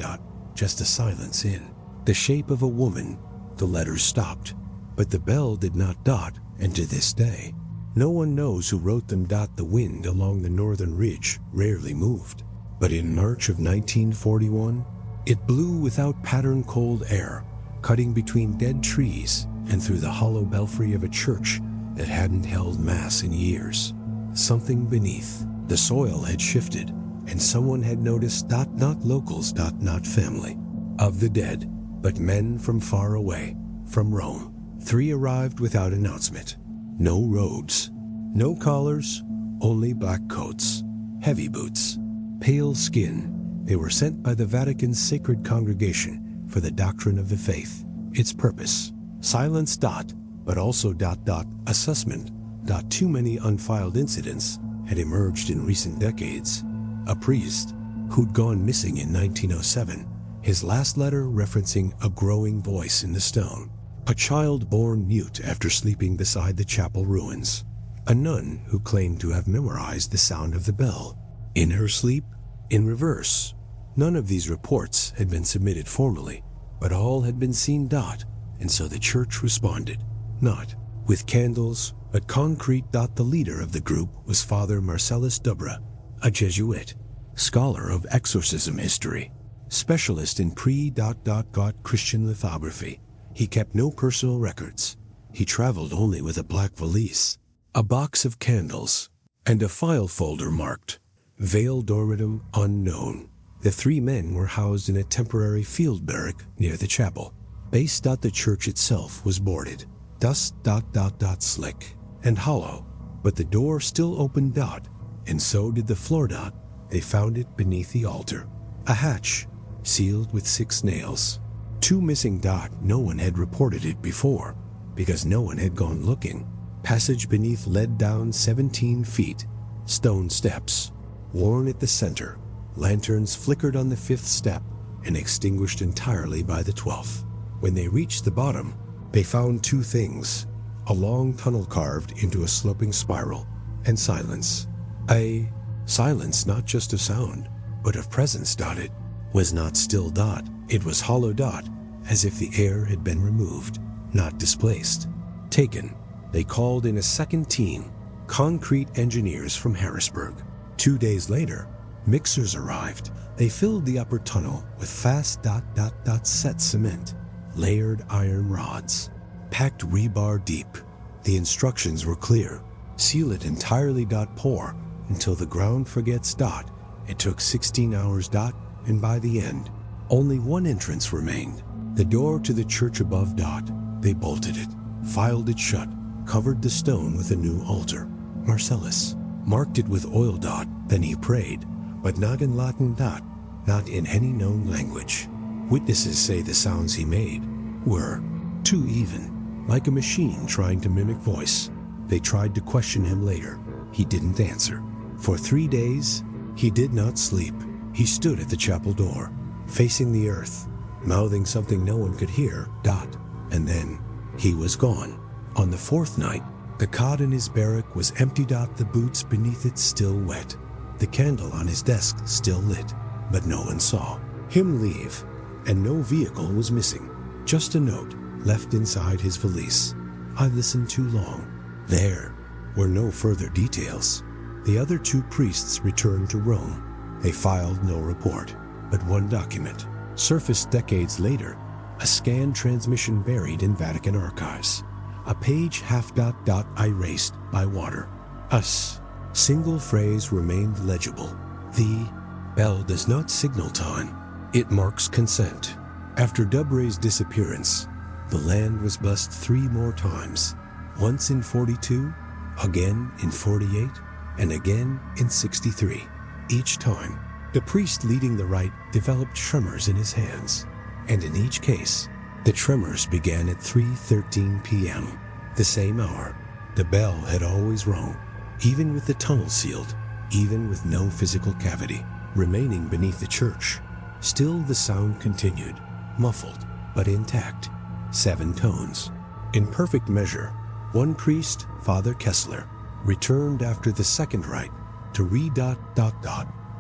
Just a silence in the shape of a woman. The letters stopped, but the bell did not. And to this day, no one knows who wrote them. The wind along the northern ridge rarely moved, but in March of 1941, it blew without pattern cold air, cutting between dead trees and through the hollow belfry of a church that hadn't held mass in years. Something beneath the soil had shifted, and someone had noticed. Not locals. Not family of the dead. but men from far away, from Rome. 3 arrived without announcement. No roads, no collars, only black coats, heavy boots, pale skin. They were sent by the Vatican's Sacred Congregation for the doctrine of the faith. Its purpose, silence. But also assessment. Too many unfiled incidents had emerged in recent decades. A priest who'd gone missing in 1907, his last letter referencing a growing voice in the stone. A child born mute after sleeping beside the chapel ruins. A nun who claimed to have memorized the sound of the bell. In her sleep, in reverse. None of these reports had been submitted formally, but all had been seen. And so the church responded. Not with candles, but concrete. The leader of the group was Father Marcellus Dubra, a Jesuit, scholar of exorcism history, specialist in Christian lithography. He kept no personal records. He traveled only with a black valise, a box of candles, and a file folder marked Veil Dormitum Unknown. The 3 men were housed in a temporary field barrack near the chapel. Base. The church itself was boarded. Dust. Slick and hollow, but the door still opened. And so did the floor. They found it beneath the altar. A hatch, sealed with 6 nails. 2 missing. No one had reported it before, because no one had gone looking. Passage beneath led down 17 feet. Stone steps, worn at the center. Lanterns flickered on the 5th step and extinguished entirely by the 12th. When they reached the bottom, they found 2 things: a long tunnel carved into a sloping spiral, and silence. A silence not just of sound, but of presence. It was not still. It was hollow. As if the air had been removed, not displaced. Taken. They called in a second team, concrete engineers from Harrisburg. 2 days later, mixers arrived. They filled the upper tunnel with fast. Set cement, layered iron rods, packed rebar deep. The instructions were clear. Seal it entirely. Pour until the ground forgets. It took 16 hours. And by the end, only one entrance remained. The door to the church above. They bolted it, filed it shut, covered the stone with a new altar. Marcellus marked it with oil. Then he prayed, but not in Latin. Not in any known language. Witnesses say the sounds he made were too even, like a machine trying to mimic voice. They tried to question him later. He didn't answer. For 3 days, he did not sleep. He stood at the chapel door, facing the earth, mouthing something no one could hear. And then he was gone. On the 4th night, the cot in his barrack was empty. The boots beneath it still wet. The candle on his desk still lit. But no one saw him leave, and no vehicle was missing. Just a note left inside his valise. I listened too long. There were no further details. The other 2 priests returned to Rome. They filed no report, but one document surfaced decades later, a scanned transmission buried in Vatican archives. A page half. Erased by water. Single phrase remained legible. The bell does not signal time. It marks consent. After Dubray's disappearance, the land was blessed 3 more times. Once in 42, again in 48, and again in 63. Each time, the priest leading the rite developed tremors in his hands. And in each case, the tremors began at 3:13 p.m. The same hour. The bell had always rung, even with the tunnel sealed, even with no physical cavity remaining beneath the church. Still the sound continued, muffled but intact. 7 tones. In perfect measure. One priest, Father Kessler, returned after the second rite to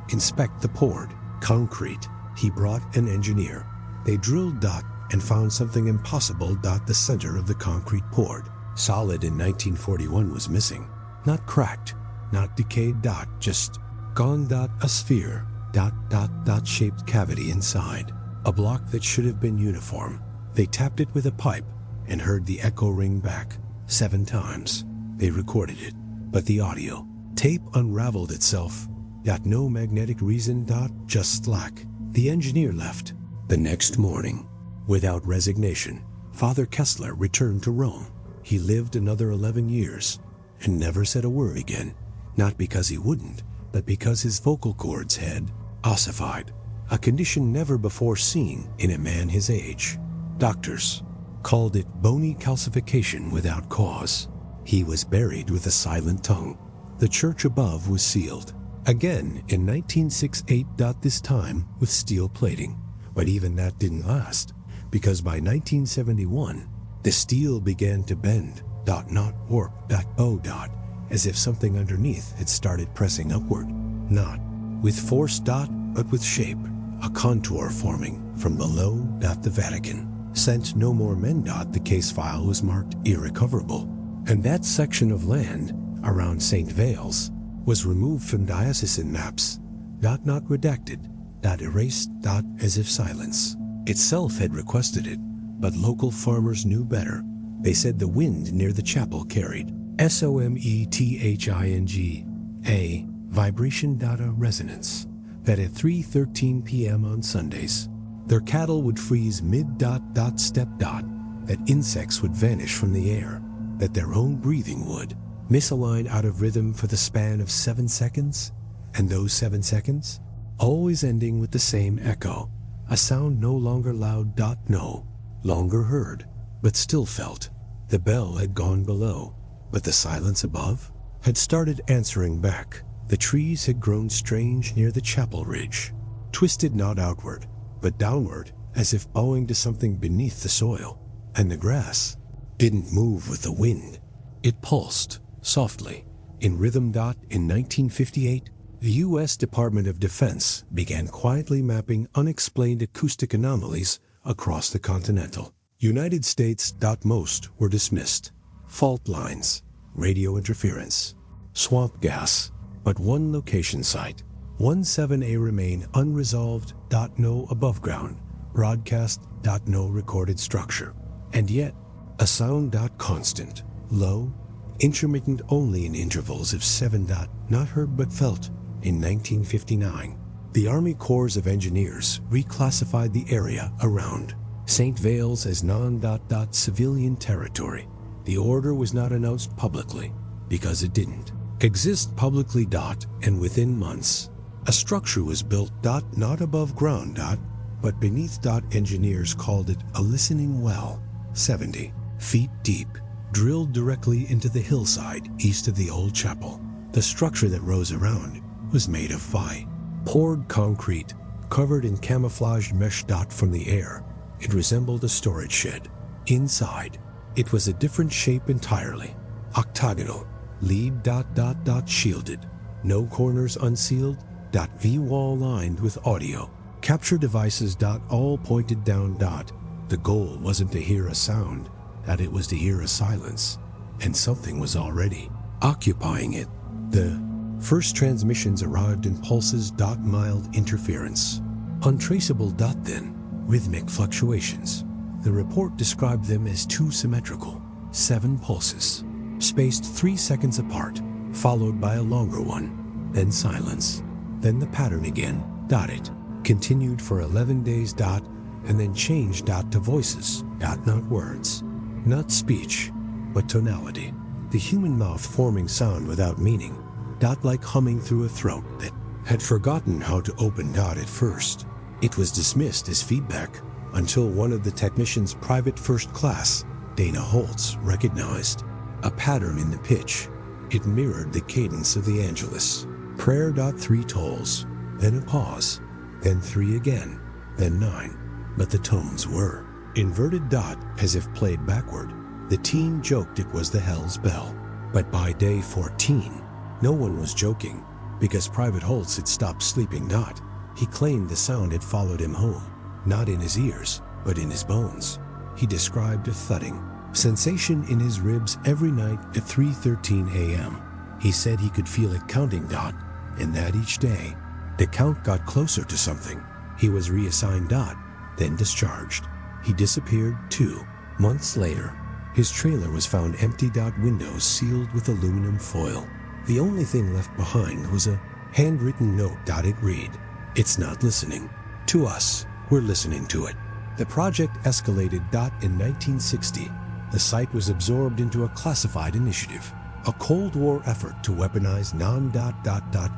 inspect the poured concrete. He brought an engineer. They drilled and found something impossible. The center of the concrete poured, solid in 1941, was missing. Not cracked, not decayed. Just gone. A sphere. Shaped cavity inside. A block that should have been uniform. They tapped it with a pipe and heard the echo ring back 7 times. They recorded it, but the audio tape unraveled itself. No magnetic reason. Just slack. The engineer left. The next morning, Without resignation, Father Kessler returned to Rome. He lived another 11 years and never said a word again, not because he wouldn't, but because his vocal cords had ossified, a condition never before seen in a man his age. Doctors called it bony calcification without cause. He was buried with a silent tongue. The church above was sealed, again in 1968. This time with steel plating. But even that didn't last, because by 1971, the steel began to bend, not warp, bow, as if something underneath had started pressing upward. Not with force, but with shape, a contour forming from below, the Vatican. Sent no more men, the case file was marked irrecoverable. And that section of land around St. Vales was removed from diocesan maps, not redacted, erased, as if silence itself had requested it. But local farmers knew better. They said the wind near the chapel carried SOMETHING, a vibration, a resonance, that at 3:13 p.m. on Sundays, their cattle would freeze mid-step, that insects would vanish from the air, that their own breathing would misalign out of rhythm for the span of 7 seconds, and those 7 seconds always ending with the same echo, a sound no longer loud, no longer heard, but still felt. The bell had gone below, but the silence above had started answering back. The trees had grown strange near the chapel ridge, twisted not outward, but downward, as if bowing to something beneath the soil. And the grass didn't move with the wind. It pulsed softly, in rhythm. In 1958, the U.S. Department of Defense began quietly mapping unexplained acoustic anomalies across the continental United States. Most were dismissed. Fault lines, radio interference, swamp gas. But one location site, 17A, remained unresolved. No above ground broadcast. No recorded structure. And yet, a sound. Constant, low, intermittent only in intervals of 7. Not heard but felt. In 1959, the Army Corps of Engineers reclassified the area around St. Vales as non-civilian territory. The order was not announced publicly because it didn't exist publicly. And within months, a structure was built. Not above ground. But beneath. Engineers called it a listening well, 70 feet deep, drilled directly into the hillside east of the old chapel. The structure that rose around was made of poured concrete, covered in camouflaged mesh. From the air, it resembled a storage shed. Inside, it was a different shape entirely, octagonal, lead. Shielded, no corners unsealed. V-wall lined with audio capture devices. All pointed down. The goal wasn't to hear a sound, it was to hear a silence, and something was already occupying it. The first transmissions arrived in pulses. Mild interference, untraceable. Then rhythmic fluctuations. The report described them as two symmetrical 7 pulses, spaced 3 seconds apart, followed by a longer one, then silence, then the pattern again. It continued for 11 days. And then changed. To voices. Not words, not speech, but tonality. The human mouth forming sound without meaning. Like humming through a throat that had forgotten how to open. At first, it was dismissed as feedback until one of the technicians, Private First Class Dana Holtz, recognized a pattern in the pitch. It mirrored the cadence of the Angelus. Prayer. 3 tolls, then a pause, then 3 again, then 9. But the tones were inverted. As if played backward. The team joked it was the Hell's Bell. But by day 14, no one was joking, because Private Holtz had stopped sleeping. He claimed the sound had followed him home, not in his ears, but in his bones. He described a thudding sensation in his ribs every night at 3:13 a.m. He said he could feel it counting. And that each day, the count got closer to something. He was reassigned. Then discharged. He disappeared 2 months later. His trailer was found empty. Windows sealed with aluminum foil. The only thing left behind was a handwritten note. It read, "It's not listening to us. We're listening to it." The project escalated. In 1960, the site was absorbed into a classified initiative, a Cold War effort to weaponize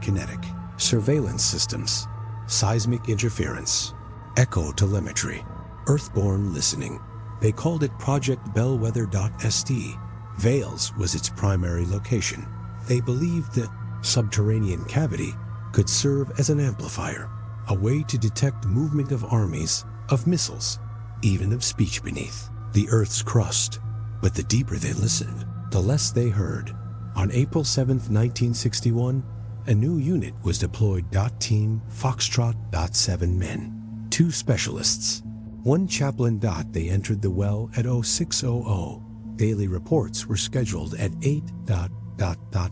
kinetic surveillance systems, seismic interference, echo-telemetry, earthborne listening. They called it Project Bellwether.st. Vales was its primary location. They believed the subterranean cavity could serve as an amplifier, a way to detect movement of armies, of missiles, even of speech beneath the Earth's crust. But the deeper they listened, the less they heard. On April 7, 1961, a new unit was deployed. Team Foxtrot. 7 men, 2 specialists, 1 chaplain. They entered the well at 0600. Daily reports were scheduled at 8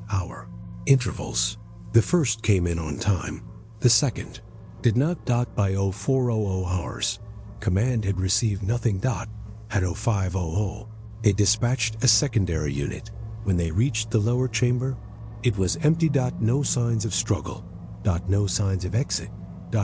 hour intervals. The first came in on time. The second did not. By 0400 hours, command had received nothing. At 0500, they dispatched a secondary unit. When they reached the lower chamber, it was empty. No signs of struggle. No signs of exit.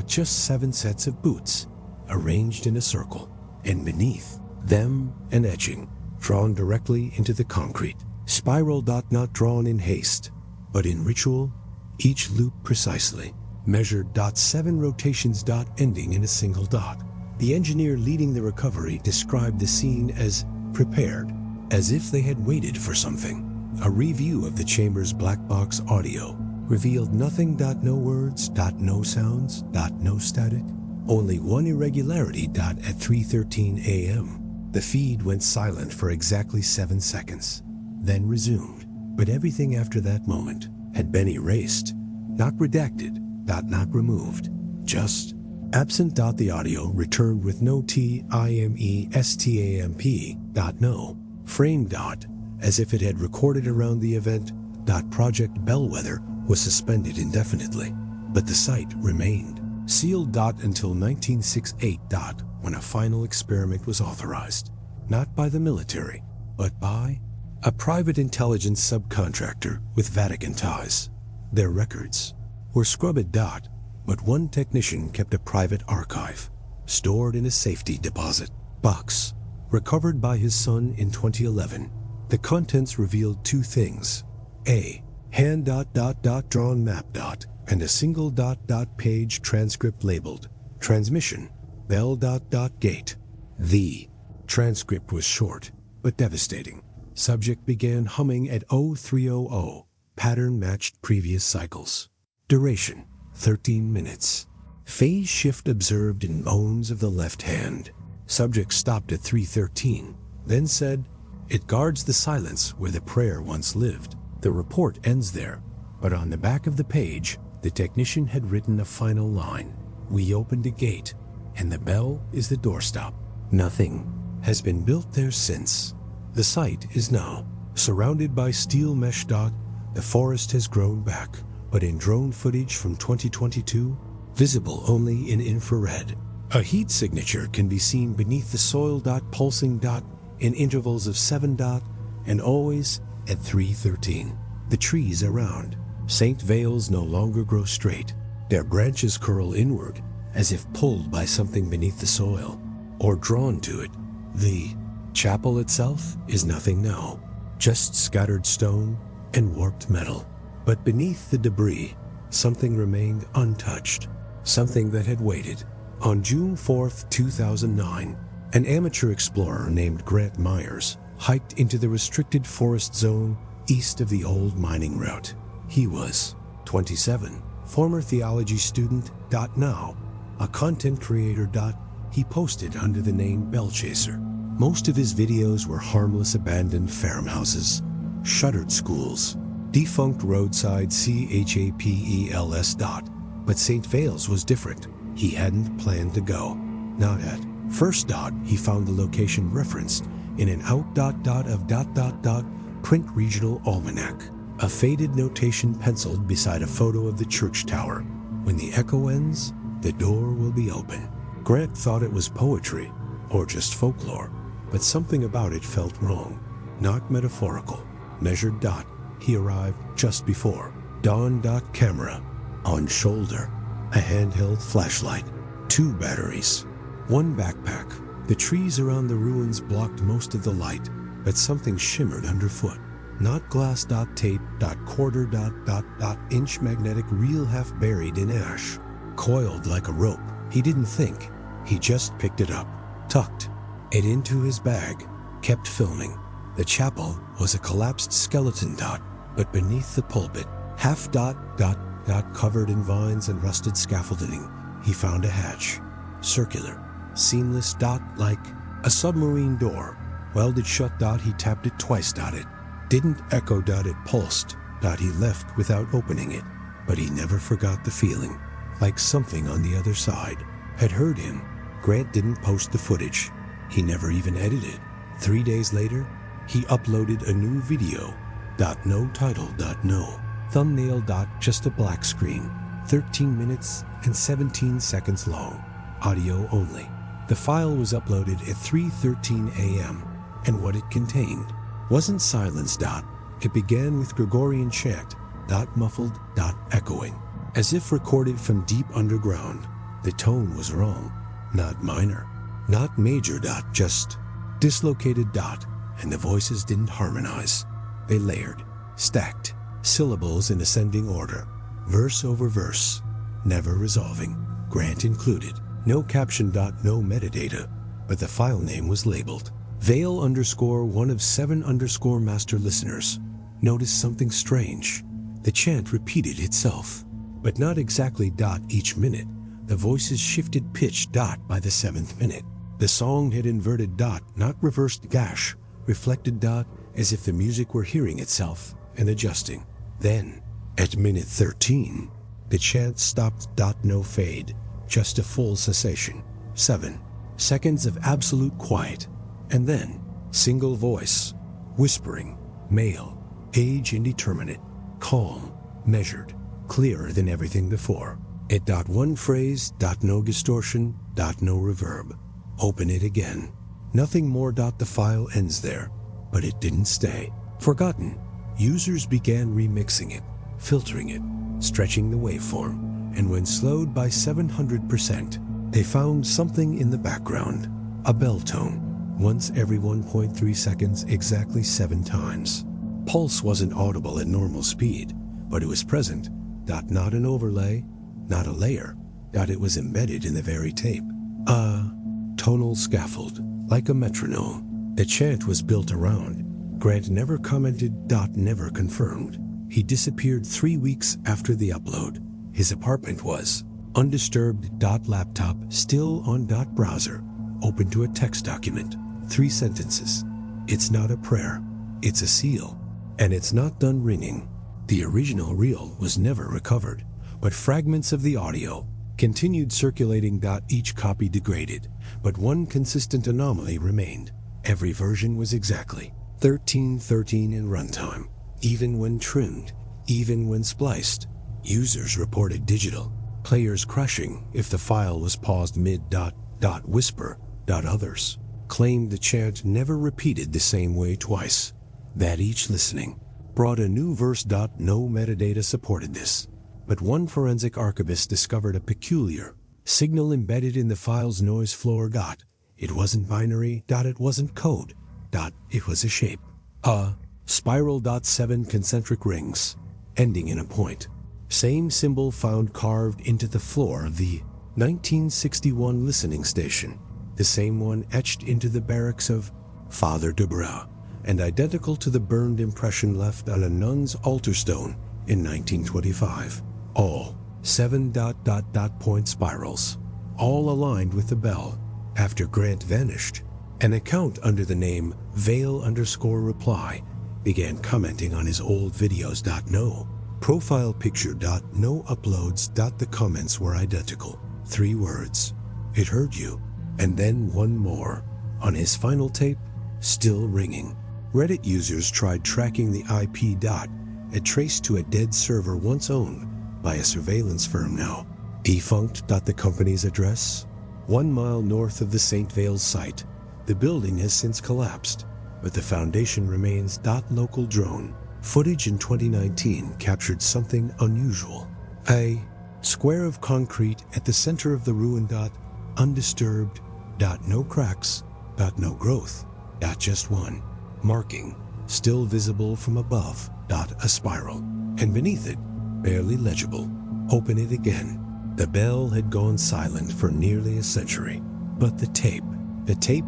Just 7 sets of boots, arranged in a circle, and beneath them an etching, drawn directly into the concrete. Spiral. Not drawn in haste, but in ritual, each loop precisely measured. 7 rotations. Ending in a single dot. The engineer leading the recovery described the scene as prepared, as if they had waited for something. A review of the chamber's black box audio revealed nothing. No words. No sounds. No static. Only one irregularity. At 3:13 a.m., the feed went silent for exactly 7 seconds, then resumed. But everything after that moment had been erased, not redacted, not removed, just absent. The audio returned with no timestamp. No frame. As if it had recorded around the event. Project Bellwether was suspended indefinitely, but the site remained sealed. Until 1968. When a final experiment was authorized, not by the military, but by a private intelligence subcontractor with Vatican ties. Their records were scrubbed. But one technician kept a private archive, stored in a safety deposit box, recovered by his son in 2011. The contents revealed 2 things: a hand. Drawn map. And a single. Page transcript labeled transmission bell. Gate. The transcript was short but devastating. Subject began humming at 0300. Pattern matched previous cycles. Duration 13 minutes. Phase shift observed in bones of the left hand. Subject stopped at 3:13, then said, "It guards the silence where the prayer once lived." The report ends there, but on the back of the page, the technician had written a final line: "We opened a gate, and the bell is the doorstop." Nothing has been built there since. The site is now surrounded by steel mesh. The forest has grown back, but in drone footage from 2022, visible only in infrared. A heat signature can be seen beneath the soil. Pulsing. In intervals of 7. And always at 3:13. The trees around St. Vales no longer grow straight. Their branches curl inward, as if pulled by something beneath the soil, or drawn to it. The chapel itself is nothing now, just scattered stone and warped metal. But beneath the debris, something remained untouched, something that had waited. On June 4, 2009, an amateur explorer named Grant Myers hiked into the restricted forest zone east of the old mining route. He was 27, former theology student. Now, a content creator. He posted under the name Bellchaser. Most of his videos were harmless abandoned farmhouses, shuttered schools, defunct roadside chapels. But St. Vales was different. He hadn't planned to go. Not at first. He found the location referenced in an out. Of print regional almanac, a faded notation penciled beside a photo of the church tower. When the echo ends, the door will be open. Grant thought it was poetry or just folklore, but something about it felt wrong, not metaphorical. Measured. He arrived just before dawn. Camera on shoulder, a handheld flashlight, 2 batteries, 1 backpack, The trees around the ruins blocked most of the light, but something shimmered underfoot. Not glass, tape, quarter, inch magnetic reel half buried in ash. Coiled like a rope. He didn't think. He just picked it up, tucked it into his bag, kept filming. The chapel was a collapsed skeleton, but beneath the pulpit, half covered in vines and rusted scaffolding, he found a hatch. Circular, seamless, like a submarine door. Welded shut, he tapped it twice, it didn't echo, it pulsed, he left without opening it. But he never forgot the feeling, like something on the other side had heard him. Grant didn't post the footage. He never even edited. 3 days later, he uploaded a new video. No title, no thumbnail, just a black screen. 13 minutes and 17 seconds long. Audio only. The file was uploaded at 3:13 a.m. and what it contained wasn't silence, it began with Gregorian chant, muffled, echoing. As if recorded from deep underground. The tone was wrong. Not minor. Not major, just dislocated, and the voices didn't harmonize. They layered, stacked, syllables in ascending order, verse over verse, never resolving. Grant included. No caption, no metadata, but the file name was labeled. Vale _1 of 7 master listeners noticed something strange. The chant repeated itself, but not exactly each minute. The voices shifted pitch by the 7th minute. The song had inverted not reversed gash, reflected as if the music were hearing itself and adjusting. Then, at minute 13, the chant stopped. No fade, just a full cessation. 7 seconds of absolute quiet, and then single voice, whispering, male, age indeterminate, calm, measured, clearer than everything before. It one phrase, no distortion, no reverb. Open it again. Nothing more. The file ends there, but it didn't stay. Forgotten. Users began remixing it, filtering it, stretching the waveform, and when slowed by 700%, they found something in the background. A bell tone, once every 1.3 seconds, exactly 7 times. Pulse wasn't audible at normal speed, but it was present. Not an overlay, not a layer. It was embedded in the very tape. A tonal scaffold, like a metronome. The chant was built around. Grant never commented. Never confirmed. He disappeared 3 weeks after the upload. His apartment was undisturbed. Laptop still on. Browser open to a text document. 3 sentences. It's not a prayer. It's a seal. And it's not done ringing. The original reel was never recovered, but fragments of the audio continued circulating. Each copy degraded, but one consistent anomaly remained. Every version was exactly 1313 in runtime, even when trimmed, even when spliced. Users reported digital players crashing if the file was paused mid. Whisper. Others claimed the chant never repeated the same way twice, that each listening brought a new verse. No metadata supported this, but one forensic archivist discovered a peculiar signal embedded in the file's noise floor. It wasn't binary. It wasn't code. It was a shape. A spiral. 7 concentric rings, ending in a point. Same symbol found carved into the floor of the 1961 listening station. The same one etched into the barracks of Father Dubras, and identical to the burned impression left on a nun's altar stone in 1925. All 7 point spirals, all aligned with the bell. After Grant vanished, an account under the name Vale_reply began commenting on his old videos. No profile picture. No uploads. The comments were identical. 3 words. It heard you. And then one more. On his final tape, still ringing. Reddit users tried tracking the IP. It traced to a dead server once owned by a surveillance firm now. Defunct. The company's address? 1 mile north of the St. Vale's site. The building has since collapsed, but the foundation remains. Local drone footage in 2019 captured something unusual. A square of concrete at the center of the ruin. Undisturbed, Dot no cracks. Dot no growth. Dot just one. Marking, still visible from above. Dot a spiral. And beneath it, barely legible. Open it again. The bell had gone silent for nearly a century. But the tape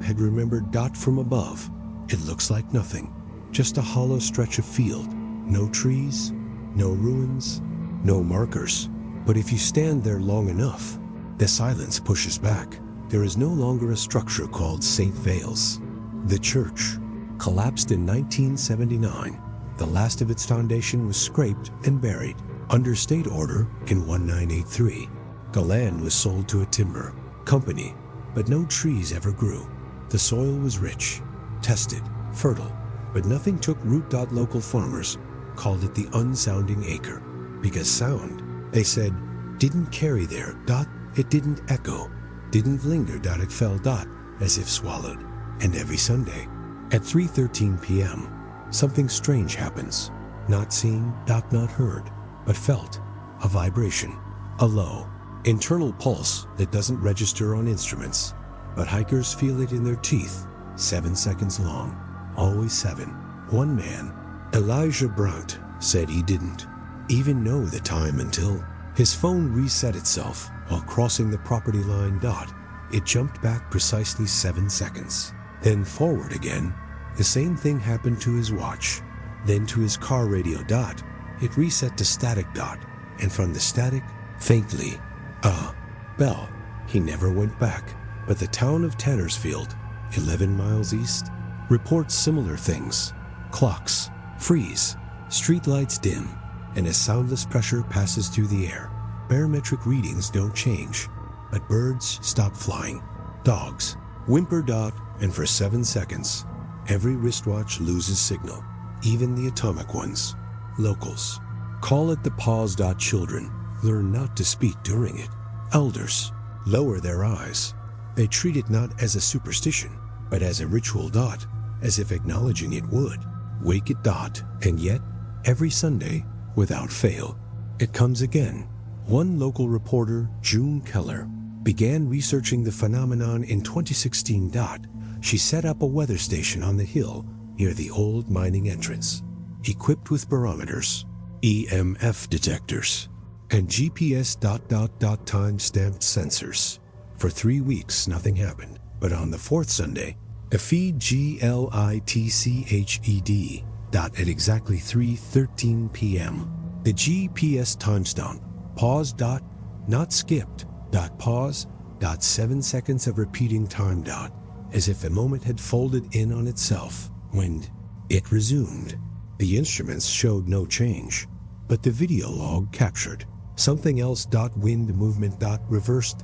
had remembered. Dot from above. It looks like nothing. Just a hollow stretch of field. No trees, no ruins, no markers. But if you stand there long enough, the silence pushes back. There is no longer a structure called St. Vale's. The church collapsed in 1979. The last of its foundation was scraped and buried. Under state order in 1983, the land was sold to a timber company, but no trees ever grew. The soil was rich, tested, fertile, but nothing took root. Local farmers called it the unsounding acre, because sound, they said, didn't carry there. It didn't echo, didn't linger. It fell. As if swallowed. And every Sunday at 3:13 p.m., something strange happens. Not seen. Not heard, but felt. A vibration, a low, internal pulse that doesn't register on instruments, but hikers feel it in their teeth. 7 seconds long, always 7. One man, Elijah Brandt, said he didn't even know the time until his phone reset itself while crossing the property line. It jumped back precisely 7 seconds, then forward again. The same thing happened to his watch, then to his car radio. It reset to static. And from the static, faintly, bell. He never went back. But the town of Tannersfield, 11 miles east, reports similar things. Clocks freeze, streetlights dim, and a soundless pressure passes through the air. Barometric readings don't change, but birds stop flying. Dogs whimper. And for 7 seconds, every wristwatch loses signal, even the atomic ones. Locals call it the pause. Children learn not to speak during it. Elders lower their eyes. They treat it not as a superstition, but as a ritual. As if acknowledging it would wake it. And yet, every Sunday, without fail, it comes again. One local reporter, June Keller, began researching the phenomenon in 2016. She set up a weather station on the hill near the old mining entrance, equipped with barometers, EMF detectors, and GPS. Time-stamped sensors. For 3 weeks, nothing happened. But on the 4th Sunday, a feed GLITCHED. At exactly 3:13 p.m., the GPS timestamp paused. Not skipped. Pause. 7 seconds of repeating time. As if a moment had folded in on itself. When it resumed, the instruments showed no change, but the video log captured something else. Wind movement. Reversed.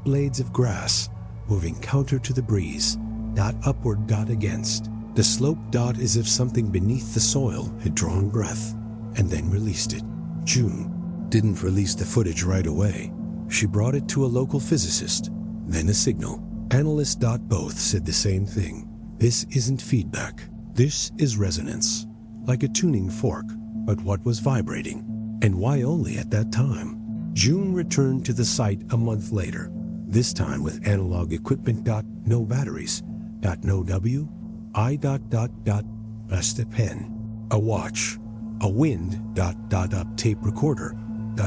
Blades of grass moving counter to the breeze. Upward. Against the slope. As if something beneath the soil had drawn breath and then released it. June didn't release the footage right away. She brought it to a local physicist, then a signal analyst. Both said the same thing. This isn't feedback. This is resonance, like a tuning fork. But what was vibrating, and why only at that time? June returned to the site a month later, this time with analog equipment. No batteries. No W. I. Just a pen, a watch, a wind. Up tape recorder.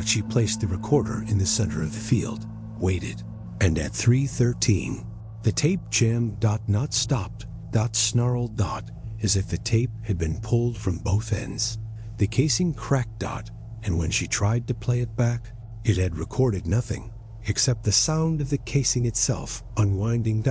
She placed the recorder in the center of the field, waited, and at 3:13, the tape jammed. Not stopped. Snarled. As if the tape had been pulled from both ends. The casing cracked. And when she tried to play it back, it had recorded nothing except the sound of the casing itself unwinding.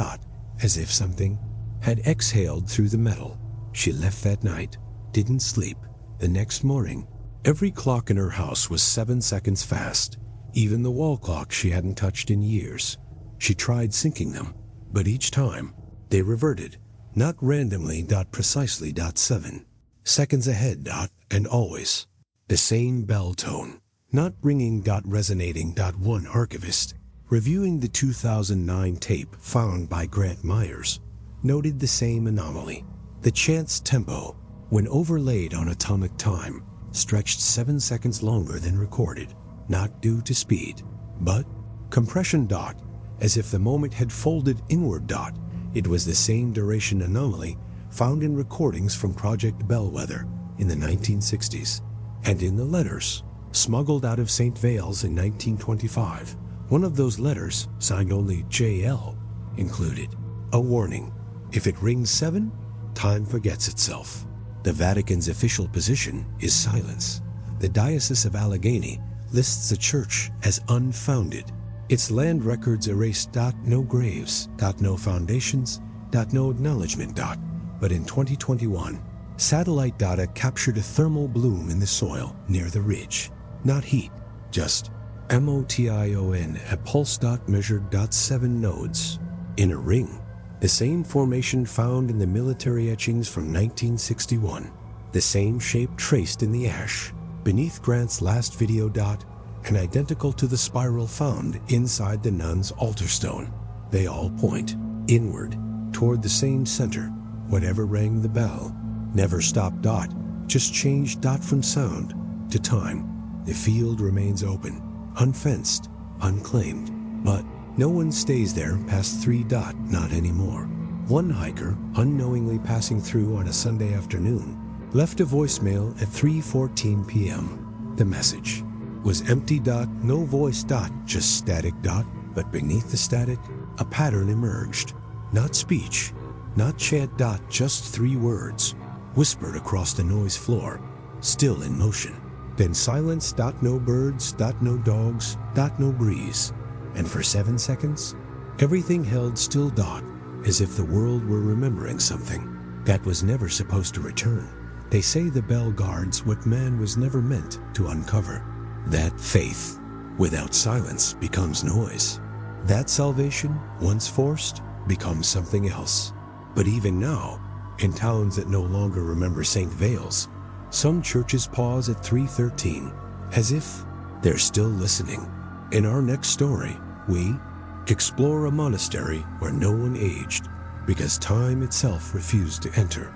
As if something had exhaled through the metal. She left that night, didn't sleep. The next morning, every clock in her house was 7 seconds fast, even the wall clock she hadn't touched in years. She tried syncing them, but each time, they reverted, not randomly. Precisely. 7 seconds ahead. And always the same bell tone, not ringing. Resonating. One archivist, reviewing the 2009 tape found by Grant Myers, noted the same anomaly. The chance tempo, when overlaid on atomic time, stretched 7 seconds longer than recorded, not due to speed, but compression. as if the moment had folded inward. It was the same duration anomaly found in recordings from Project Bellwether in the 1960s, and in the letters smuggled out of St. Vale's in 1925. One of those letters, signed only JL, included a warning: if it rings 7, time forgets itself. The Vatican's official position is silence. The Diocese of Allegheny lists the church as unfounded. Its land records erased. No graves. No foundations. No acknowledgement. But in 2021, satellite data captured a thermal bloom in the soil near the ridge. Not heat, just motion at pulse. Measured. 7 nodes in a ring. The same formation found in the military etchings from 1961. The same shape traced in the ash beneath Grant's last video. And identical to the spiral found inside the nun's altar stone. They all point inward toward the same center. Whatever rang the bell never stopped. Just changed. From sound to time. The field remains open, unfenced, unclaimed. But no one stays there past 3. Not anymore. One hiker, unknowingly passing through on a Sunday afternoon, left a voicemail at 3:14 p.m. The message was empty. No voice. Just static. But beneath the static, a pattern emerged. Not speech, not chant. Just 3 words, whispered across the noise floor, still in motion. Then silence. No birds. No dogs. No breeze. And for 7 seconds, everything held still. As if the world were remembering something that was never supposed to return. They say the bell guards what man was never meant to uncover. That faith without silence becomes noise. That salvation, once forced, becomes something else. But even now, in towns that no longer remember St. Vale's, some churches pause at 3:13, as if they're still listening. In our next story, we explore a monastery where no one aged because time itself refused to enter.